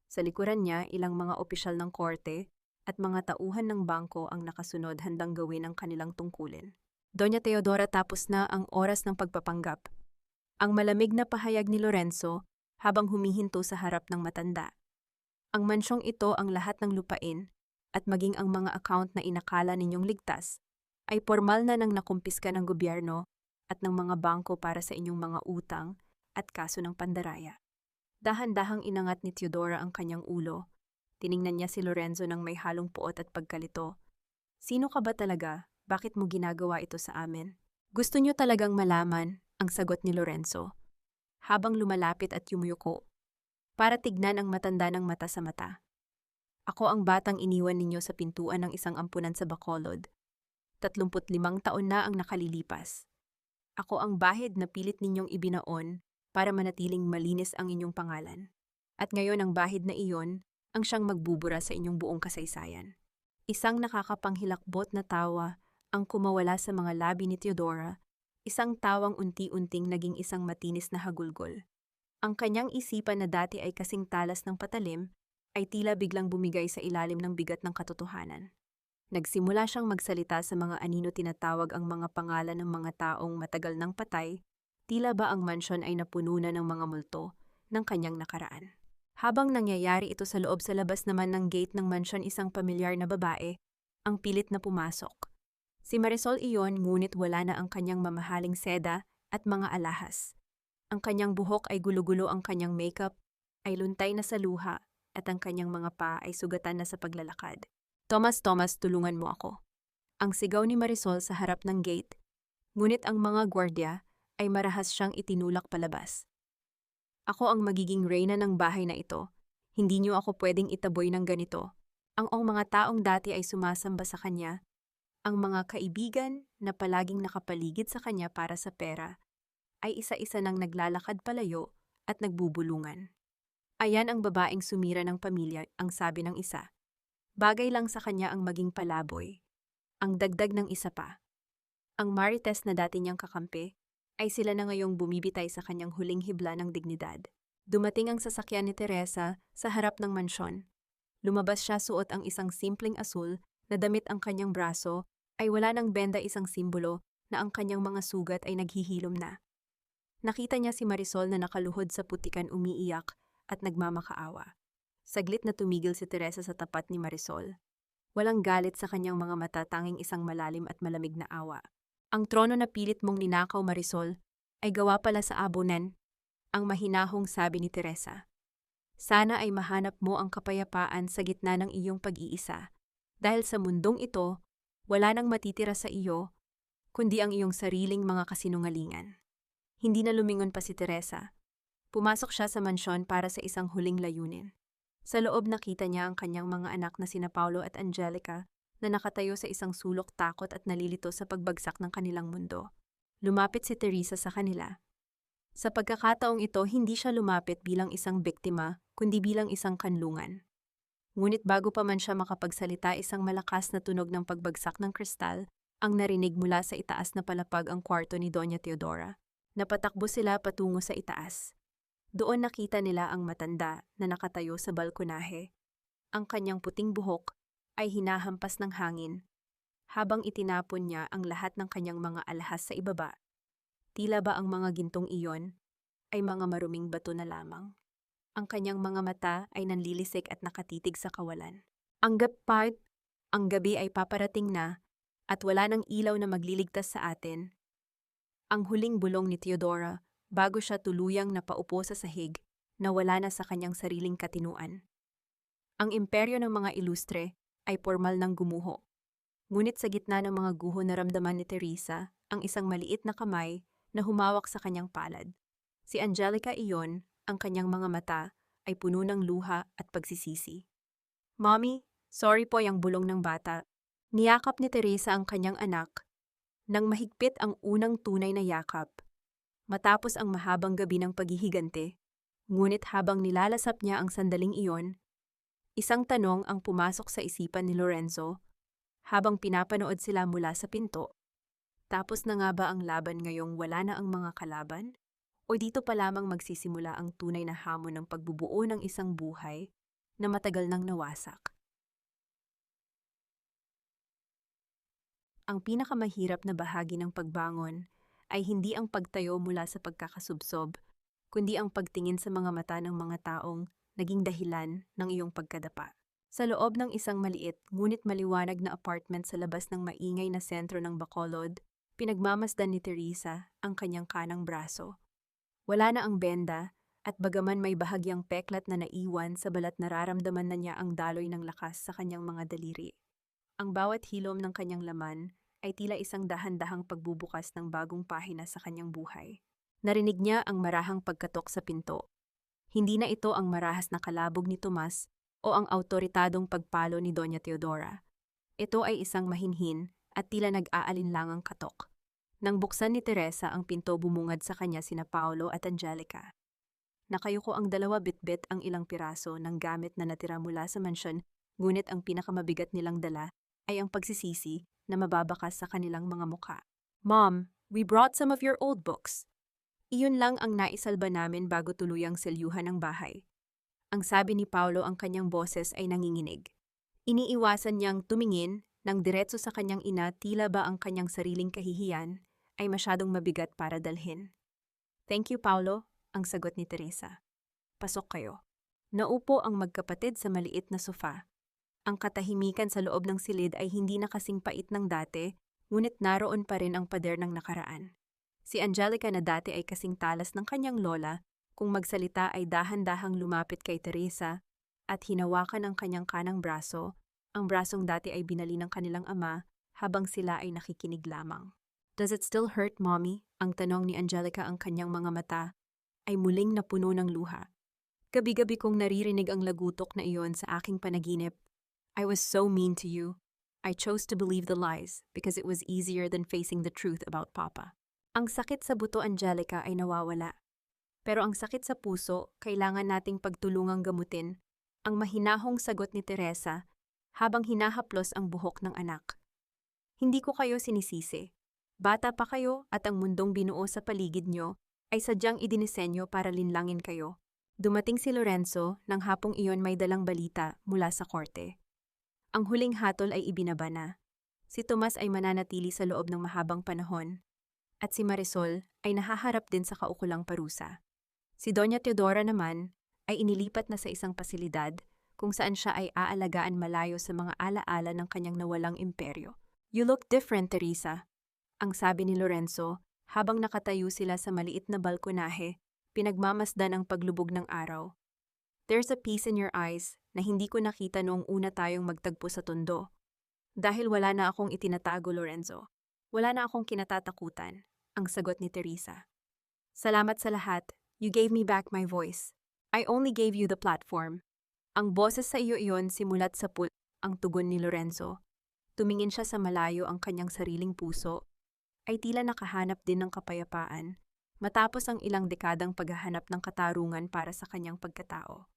Sa likuran niya, ilang mga opisyal ng korte at mga tauhan ng bangko ang nakasunod handang gawin ang kanilang tungkulin. Doña Teodora, tapos na ang oras ng pagpapanggap. Ang malamig na pahayag ni Lorenzo habang humihinto sa harap ng matanda. Ang mansyong ito, ang lahat ng lupain, at maging ang mga account na inakala ninyong ligtas, ay formal na nang nakumpiska ng gobyerno at ng mga bangko para sa inyong mga utang at kaso ng pandaraya. Dahan-dahang inangat ni Teodora ang kanyang ulo. Tiningnan niya si Lorenzo ng may halong puot at pagkalito. Sino ka ba talaga? Bakit mo ginagawa ito sa amin? Gusto niyo talagang malaman, ang sagot ni Lorenzo, habang lumalapit at yumuyuko, para tignan ang matanda ng mata sa mata. Ako ang batang iniwan ninyo sa pintuan ng isang ampunan sa Bacolod. 35 taon na ang nakalilipas. Ako ang bahid na pilit ninyong ibinaon para manatiling malinis ang inyong pangalan. At ngayon ang bahid na iyon ang siyang magbubura sa inyong buong kasaysayan. Isang nakakapanghilakbot na tawa ang kumawala sa mga labi ni Teodora, isang tawang unti-unting naging isang matinis na hagulgol. Ang kanyang isipan na dati ay kasing talas ng patalim, ay tila biglang bumigay sa ilalim ng bigat ng katotohanan. Nagsimula siyang magsalita sa mga anino tinatawag ang mga pangalan ng mga taong matagal nang patay, tila ba ang mansyon ay napuno na ng mga multo ng kanyang nakaraan. Habang nangyayari ito sa loob, sa labas naman ng gate ng mansyon, isang pamilyar na babae ang pilit na pumasok. Si Marisol iyon, ngunit wala na ang kanyang mamahaling seda at mga alahas. Ang kanyang buhok ay gulo-gulo, ang kanyang makeup ay luntay na sa luha, at ang kanyang mga paa ay sugatan na sa paglalakad. Thomas, Thomas, tulungan mo ako. Ang sigaw ni Marisol sa harap ng gate, ngunit ang mga gwardya ay marahas siyang itinulak palabas. Ako ang magiging reyna ng bahay na ito. Hindi niyo ako pwedeng itaboy ng ganito. Ang mga taong dati ay sumasamba sa kanya, ang mga kaibigan na palaging nakapaligid sa kanya para sa pera, ay isa-isa nang naglalakad palayo at nagbubulungan. Ayan ang babaeng sumira ng pamilya, ang sabi ng isa. Bagay lang sa kanya ang maging palaboy. Ang dagdag ng isa pa. Ang marites na dati niyang kakampi, ay sila na ngayong bumibitay sa kanyang huling hibla ng dignidad. Dumating ang sasakyan ni Teresa sa harap ng mansyon. Lumabas siya, suot ang isang simpleng asul na damit, ang kanyang braso ay wala ng benda, isang simbolo na ang kanyang mga sugat ay naghihilom na. Nakita niya si Marisol na nakaluhod sa putikan, umiiyak at nagmamakaawa. Saglit na tumigil si Teresa sa tapat ni Marisol. Walang galit sa kanyang mga mata, tanging isang malalim at malamig na awa. Ang trono na pilit mong ninakaw, Marisol, ay gawa pala sa abonan, ang mahinahong sabi ni Teresa. Sana ay mahanap mo ang kapayapaan sa gitna ng iyong pag-iisa, dahil sa mundong ito, wala nang matitira sa iyo, kundi ang iyong sariling mga kasinungalingan. Hindi na lumingon pa si Teresa. Pumasok siya sa mansyon para sa isang huling layunin. Sa loob, nakita niya ang kanyang mga anak na sina Paulo at Angelica na nakatayo sa isang sulok, takot at nalilito sa pagbagsak ng kanilang mundo. Lumapit si Teresa sa kanila. Sa pagkakataong ito, hindi siya lumapit bilang isang biktima, kundi bilang isang kanlungan. Ngunit bago pa man siya makapagsalita, isang malakas na tunog ng pagbagsak ng kristal ang narinig mula sa itaas na palapag, ang kwarto ni Doña Teodora. Napatakbo sila patungo sa itaas. Doon nakita nila ang matanda na nakatayo sa balkonahe. Ang kanyang puting buhok ay hinahampas ng hangin, habang itinapon niya ang lahat ng kanyang mga alahas sa ibaba. Tila ba ang mga gintong iyon ay mga maruming bato na lamang. Ang kanyang mga mata ay nanlilisik at nakatitig sa kawalan. Ang gabi ay paparating na, at wala nang ilaw na magliligtas sa atin. Ang huling bulong ni Teodora, bago siya tuluyang napaupo sa sahig, na wala na sa kanyang sariling katinuan. Ang imperyo ng mga ilustre ay pormal nang gumuho. Ngunit sa gitna ng mga guho, naramdaman ni Teresa ang isang maliit na kamay na humawak sa kanyang palad. Si Angelica iyon, ang kanyang mga mata ay puno ng luha at pagsisisi. Mommy, sorry po, ang bulong ng bata. Niyakap ni Teresa ang kanyang anak nang mahigpit, ang unang tunay na yakap. Matapos ang mahabang gabi ng paghihigante, ngunit habang nilalasap niya ang sandaling iyon, isang tanong ang pumasok sa isipan ni Lorenzo habang pinapanood sila mula sa pinto. Tapos na nga ba ang laban ngayong wala na ang mga kalaban? O dito pa lamang magsisimula ang tunay na hamon ng pagbubuo ng isang buhay na matagal nang nawasak? Ang pinakamahirap na bahagi ng pagbangon ay hindi ang pagtayo mula sa pagkakasubsob, kundi ang pagtingin sa mga mata ng mga taong naging dahilan ng iyong pagkadapa. Sa loob ng isang maliit ngunit maliwanag na apartment sa labas ng maingay na sentro ng Bacolod, pinagmamasdan ni Teresa ang kanyang kanang braso. Wala na ang benda, at bagaman may bahagyang peklat na naiwan sa balat, nararamdaman na niya ang daloy ng lakas sa kanyang mga daliri. Ang bawat hilom ng kanyang laman ay tila isang dahan-dahang pagbubukas ng bagong pahina sa kanyang buhay. Narinig niya ang marahang pagkatok sa pinto. Hindi na ito ang marahas na kalabog ni Tomas o ang awtoritadong pagpalo ni Doña Teodora. Ito ay isang mahinhin at tila nag-aalinlangang katok. Nang buksan ni Teresa ang pinto, bumungad sa kanya sina Paulo at Angelica. Nakayuko ang dalawa, bitbit ang ilang piraso ng gamit na natira mula sa mansyon, ngunit ang pinakamabigat nilang dala ay ang pagsisisi na mababakas sa kanilang mga mukha. Mom, we brought some of your old books. Iyon lang ang naisalba namin bago tuluyang selyuhan ang bahay. Ang sabi ni Paulo, ang kanyang boses ay nanginginig. Iniiwasan niyang tumingin ng diretso sa kanyang ina, tila ba ang kanyang sariling kahihiyan ay masyadong mabigat para dalhin. "Thank you, Paulo," ang sagot ni Teresa. "Pasok kayo." Naupo ang magkapatid sa maliit na sofa. Ang katahimikan sa loob ng silid ay hindi na kasing pait ng dati, ngunit naroon pa rin ang pader ng nakaraan. Si Angelica na dati ay kasing talas ng kanyang lola, kung magsalita ay dahan-dahang lumapit kay Teresa at hinawakan ang kanyang kanang braso, ang brasong dati ay binali ng kanilang ama habang sila ay nakikinig lamang. "Does it still hurt, Mommy?" Ang tanong ni Angelica, ang kanyang mga mata ay muling napuno ng luha. "Gabi-gabi kong naririnig ang lagutok na iyon sa aking panaginip. I was so mean to you. I chose to believe the lies because it was easier than facing the truth about Papa." Ang sakit sa buto, Angelica, ay nawawala. Pero ang sakit sa puso, kailangan nating pagtulungang gamutin, ang mahinahong sagot ni Teresa habang hinahaplos ang buhok ng anak. "Hindi ko kayo sinisisi. Bata pa kayo at ang mundong binuo sa paligid nyo ay sadyang idinisenyo para linlangin kayo." Dumating si Lorenzo nang hapong iyon may dalang balita mula sa korte. Ang huling hatol ay ibinaba na. Si Tomas ay mananatili sa loob ng mahabang panahon, at si Marisol ay nahaharap din sa kaukulang parusa. Si Doña Teodora naman ay inilipat na sa isang pasilidad kung saan siya ay aalagaan malayo sa mga alaala ng kanyang nawalang imperyo. "You look different, Teresa," ang sabi ni Lorenzo habang nakatayo sila sa maliit na balkonahe, pinagmamasdan ang paglubog ng araw. "There's a peace in your eyes na hindi ko nakita noong una tayong magtagpo sa Tondo. Dahil wala na akong itinatago, Lorenzo. Wala na akong kinatatakutan," ang sagot ni Teresa. "Salamat sa lahat. You gave me back my voice. I only gave you the platform." "Ang boses sa iyo iyon simulat sa ang tugon ni Lorenzo. Tumingin siya sa malayo, ang kanyang sariling puso ay tila nakahanap din ng kapayapaan matapos ang ilang dekadang paghahanap ng katarungan para sa kanyang pagkatao.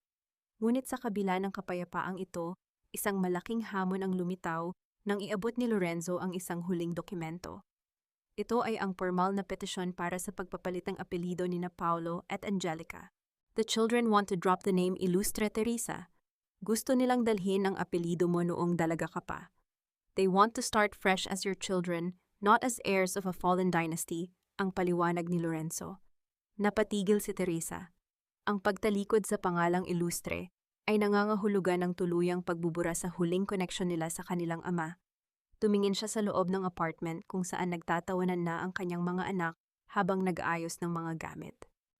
Ngunit sa kabila ng kapayapaang ito, isang malaking hamon ang lumitaw nang iabot ni Lorenzo ang isang huling dokumento. Ito ay ang formal na petisyon para sa pagpapalit ng apelido ni Paulo at Angelica. "The children want to drop the name Ilustre, Teresa. Gusto nilang dalhin ang apelido mo noong dalaga ka pa. They want to start fresh as your children, not as heirs of a fallen dynasty," ang paliwanag ni Lorenzo. Napatigil si Teresa. Ang pagtalikod sa pangalang Ilustre ay nangangahulugan ng tuluyang pagbubura sa huling koneksyon nila sa kanilang ama. Tumingin siya sa loob ng apartment kung saan nagtatawanan na ang kanyang mga anak habang nag-aayos ng mga gamit.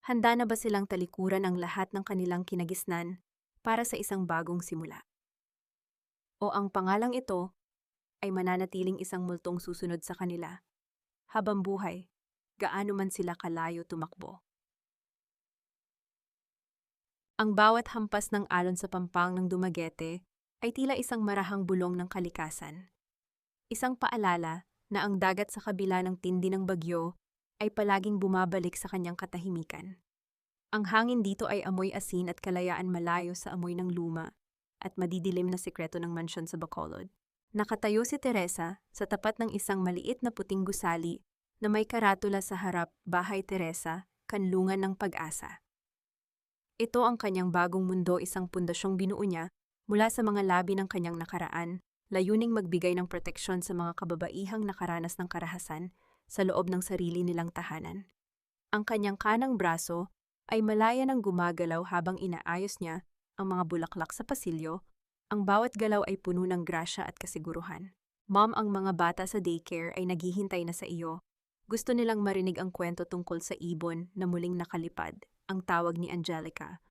Handa na ba silang talikuran ang lahat ng kanilang kinagisnan para sa isang bagong simula? O ang pangalang ito ay mananatiling isang multong susunod sa kanila habang buhay, gaano man sila kalayo tumakbo. Ang bawat hampas ng alon sa pampang ng Dumaguete ay tila isang marahang bulong ng kalikasan. Isang paalala na ang dagat sa kabila ng tindi ng bagyo ay palaging bumabalik sa kanyang katahimikan. Ang hangin dito ay amoy asin at kalayaan malayo sa amoy ng luma at madidilim na sikreto ng mansyon sa Bacolod. Nakatayo si Teresa sa tapat ng isang maliit na puting gusali na may karatula sa harap, "Bahay Teresa, Kanlungan ng Pag-asa." Ito ang kanyang bagong mundo, isang pundasyong binuo niya mula sa mga labi ng kanyang nakaraan, layuning magbigay ng proteksyon sa mga kababaihang nakaranas ng karahasan sa loob ng sarili nilang tahanan. Ang kanyang kanang braso ay malaya ng gumagalaw habang inaayos niya ang mga bulaklak sa pasilyo. Ang bawat galaw ay puno ng grasya at kasiguruhan. "Mom, ang mga bata sa daycare ay naghihintay na sa iyo. Gusto nilang marinig ang kwento tungkol sa ibon na muling nakalipad," ang tawag ni Angelica.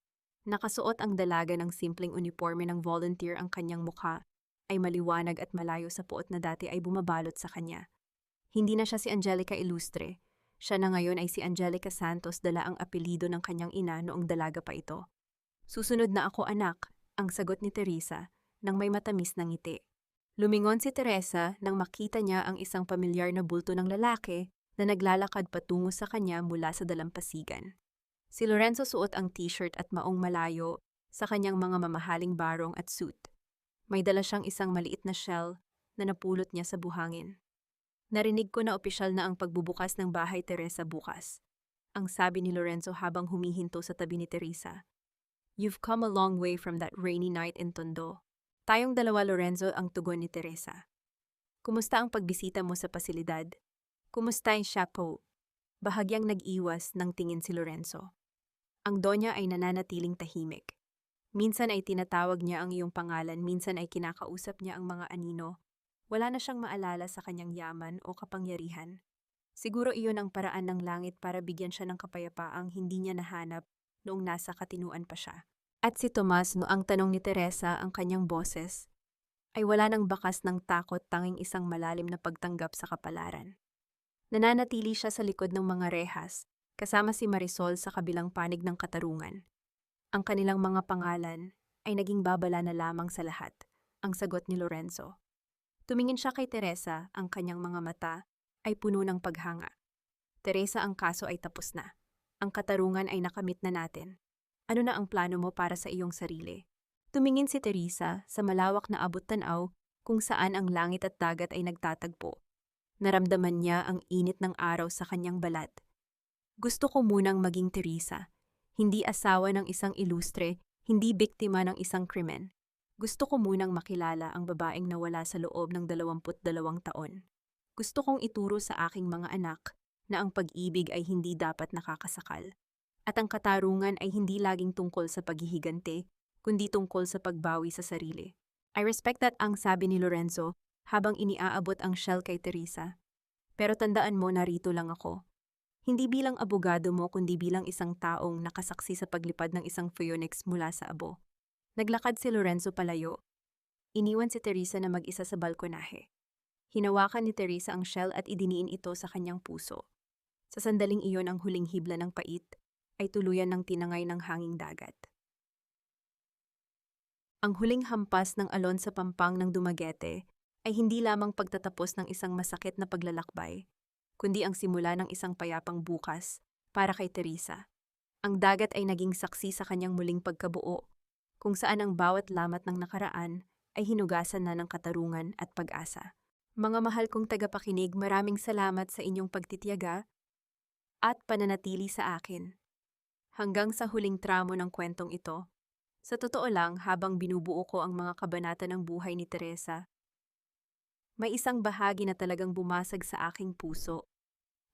Nakasuot ang dalaga ng simpleng uniforme ng volunteer, ang kanyang mukha ay maliwanag at malayo sa puot na dati ay bumabalot sa kanya. Hindi na siya si Angelica Ilustre. Siya na ngayon ay si Angelica Santos, dala ang apelido ng kanyang ina noong dalaga pa ito. "Susunod na ako, anak," ang sagot ni Teresa nang may matamis na ngiti. Lumingon si Teresa nang makita niya ang isang pamilyar na bulto ng lalaki na naglalakad patungo sa kanya mula sa dalampasigan. Si Lorenzo suot ang t-shirt at maong malayo sa kanyang mga mamahaling barong at suit. May dala siyang isang maliit na shell na napulot niya sa buhangin. "Narinig ko na opisyal na ang pagbubukas ng Bahay Teresa bukas," ang sabi ni Lorenzo habang humihinto sa tabi ni Teresa. You've come a long way from that rainy night in Tondo. Tayong dalawa, Lorenzo, ang tugon ni Teresa. Kumusta ang pagbisita mo sa pasilidad? Kumusta ang chapeau? Bahagyang nag-iwas ng tingin si Lorenzo. Ang donya ay nananatiling tahimik. Minsan ay tinatawag niya ang iyong pangalan, minsan ay kinakausap niya ang mga anino. Wala na siyang maalala sa kanyang yaman o kapangyarihan. Siguro iyon ang paraan ng langit para bigyan siya ng kapayapaang hindi niya nahanap noong nasa katinuan pa siya. At si Tomas, noang tanong ni Teresa ang kanyang boses, ay wala nang bakas ng takot, tanging isang malalim na pagtanggap sa kapalaran. Nananatili siya sa likod ng mga rehas, kasama si Marisol sa kabilang panig ng katarungan. Ang kanilang mga pangalan ay naging babala na lamang sa lahat, ang sagot ni Lorenzo. Tumingin siya kay Teresa, ang kanyang mga mata ay puno ng paghanga. Teresa, ang kaso ay tapos na. Ang katarungan ay nakamit na natin. Ano na ang plano mo para sa iyong sarili? Tumingin si Teresa sa malawak na abot-tanaw kung saan ang langit at dagat ay nagtatagpo. Naramdaman niya ang init ng araw sa kanyang balat. Gusto ko munang maging Teresa, hindi asawa ng isang ilustre, hindi biktima ng isang krimen. Gusto ko munang makilala ang babaeng nawala sa loob ng 22 taon. Gusto kong ituro sa aking mga anak na ang pag-ibig ay hindi dapat nakakasakal. At ang katarungan ay hindi laging tungkol sa paghihigante, kundi tungkol sa pagbawi sa sarili. I respect that, ang sabi ni Lorenzo habang iniaabot ang shell kay Teresa. Pero tandaan mo, narito lang ako. Hindi bilang abogado mo kundi bilang isang taong nakasaksi sa paglipad ng isang phoenix mula sa abo. Naglakad si Lorenzo palayo. Iniwan si Teresa na mag-isa sa balkonahe. Hinawakan ni Teresa ang shell at idiniin ito sa kanyang puso. Sa sandaling iyon, ang huling hibla ng pait ay tuluyan ng tinangay ng hanging dagat. Ang huling hampas ng alon sa pampang ng Dumaguete ay hindi lamang pagtatapos ng isang masakit na paglalakbay, kundi ang simula ng isang payapang bukas para kay Teresa. Ang dagat ay naging saksi sa kanyang muling pagkabuo, kung saan ang bawat lamat ng nakaraan ay hinugasan na ng katarungan at pag-asa. Mga mahal kong tagapakinig, maraming salamat sa inyong pagtitiyaga at pananatili sa akin. Hanggang sa huling tramo ng kwentong ito, sa totoo lang, habang binubuo ko ang mga kabanata ng buhay ni Teresa, may isang bahagi na talagang bumasag sa aking puso.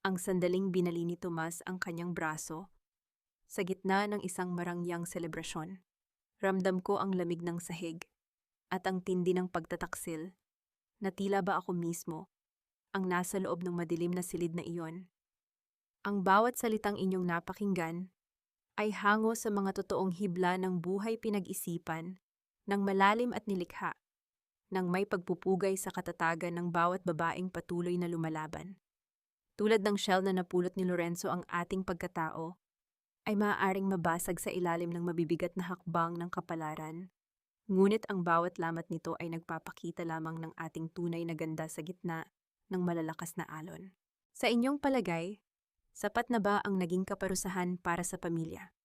Ang sandaling binali ni Tomas ang kanyang braso, sa gitna ng isang marangyang selebrasyon. Ramdam ko ang lamig ng sahig at ang tindi ng pagtataksil, na tila ba ako mismo ang nasa loob ng madilim na silid na iyon. Ang bawat salitang inyong napakinggan ay hango sa mga totoong hibla ng buhay pinag-isipan, ng malalim at nilikha, ng may pagpupugay sa katatagan ng bawat babaeng patuloy na lumalaban. Tulad ng shell na napulot ni Lorenzo, ang ating pagkatao ay maaaring mabasag sa ilalim ng mabibigat na hakbang ng kapalaran. Ngunit ang bawat lamat nito ay nagpapakita lamang ng ating tunay na ganda sa gitna ng malalakas na alon. Sa inyong palagay, sapat na ba ang naging kaparusahan para sa pamilya?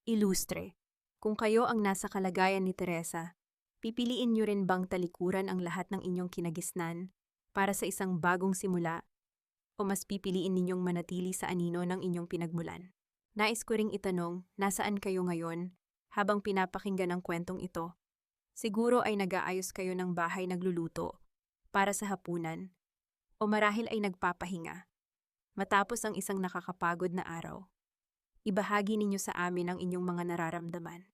Ilustre, kung kayo ang nasa kalagayan ni Teresa, pipiliin niyo rin bang talikuran ang lahat ng inyong kinagisnan para sa isang bagong simula, o mas pipiliin ninyong manatili sa anino ng inyong pinagmulan? Nais ko ring itanong, nasaan kayo ngayon habang pinapakinggan ang kwentong ito? Siguro ay nag-aayos kayo ng bahay, nagluluto para sa hapunan, o marahil ay nagpapahinga matapos ang isang nakakapagod na araw. Ibahagi ninyo sa amin ang inyong mga nararamdaman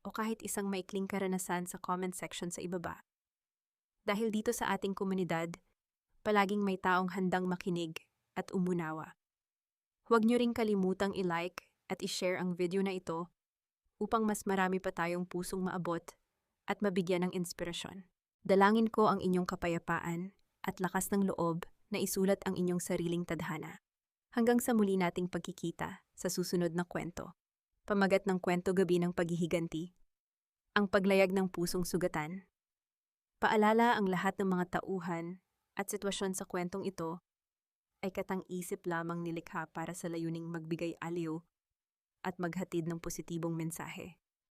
o kahit isang maikling karanasan sa comment section sa ibaba. Dahil dito sa ating komunidad, palaging may taong handang makinig at umunawa. Huwag niyo ring kalimutang i-like at i-share ang video na ito upang mas marami pa tayong pusong maabot at mabigyan ng inspirasyon. Dalangin ko ang inyong kapayapaan at lakas ng loob na isulat ang inyong sariling tadhana. Hanggang sa muli nating pagkikita sa susunod na kwento. Pamagat ng kwento, gabi ng paghihiganti. Ang paglayag ng pusong sugatan. Paalala, ang lahat ng mga tauhan at sitwasyon sa kwentong ito ay katang-isip lamang nilikha para sa layuning magbigay aliw at maghatid ng positibong mensahe.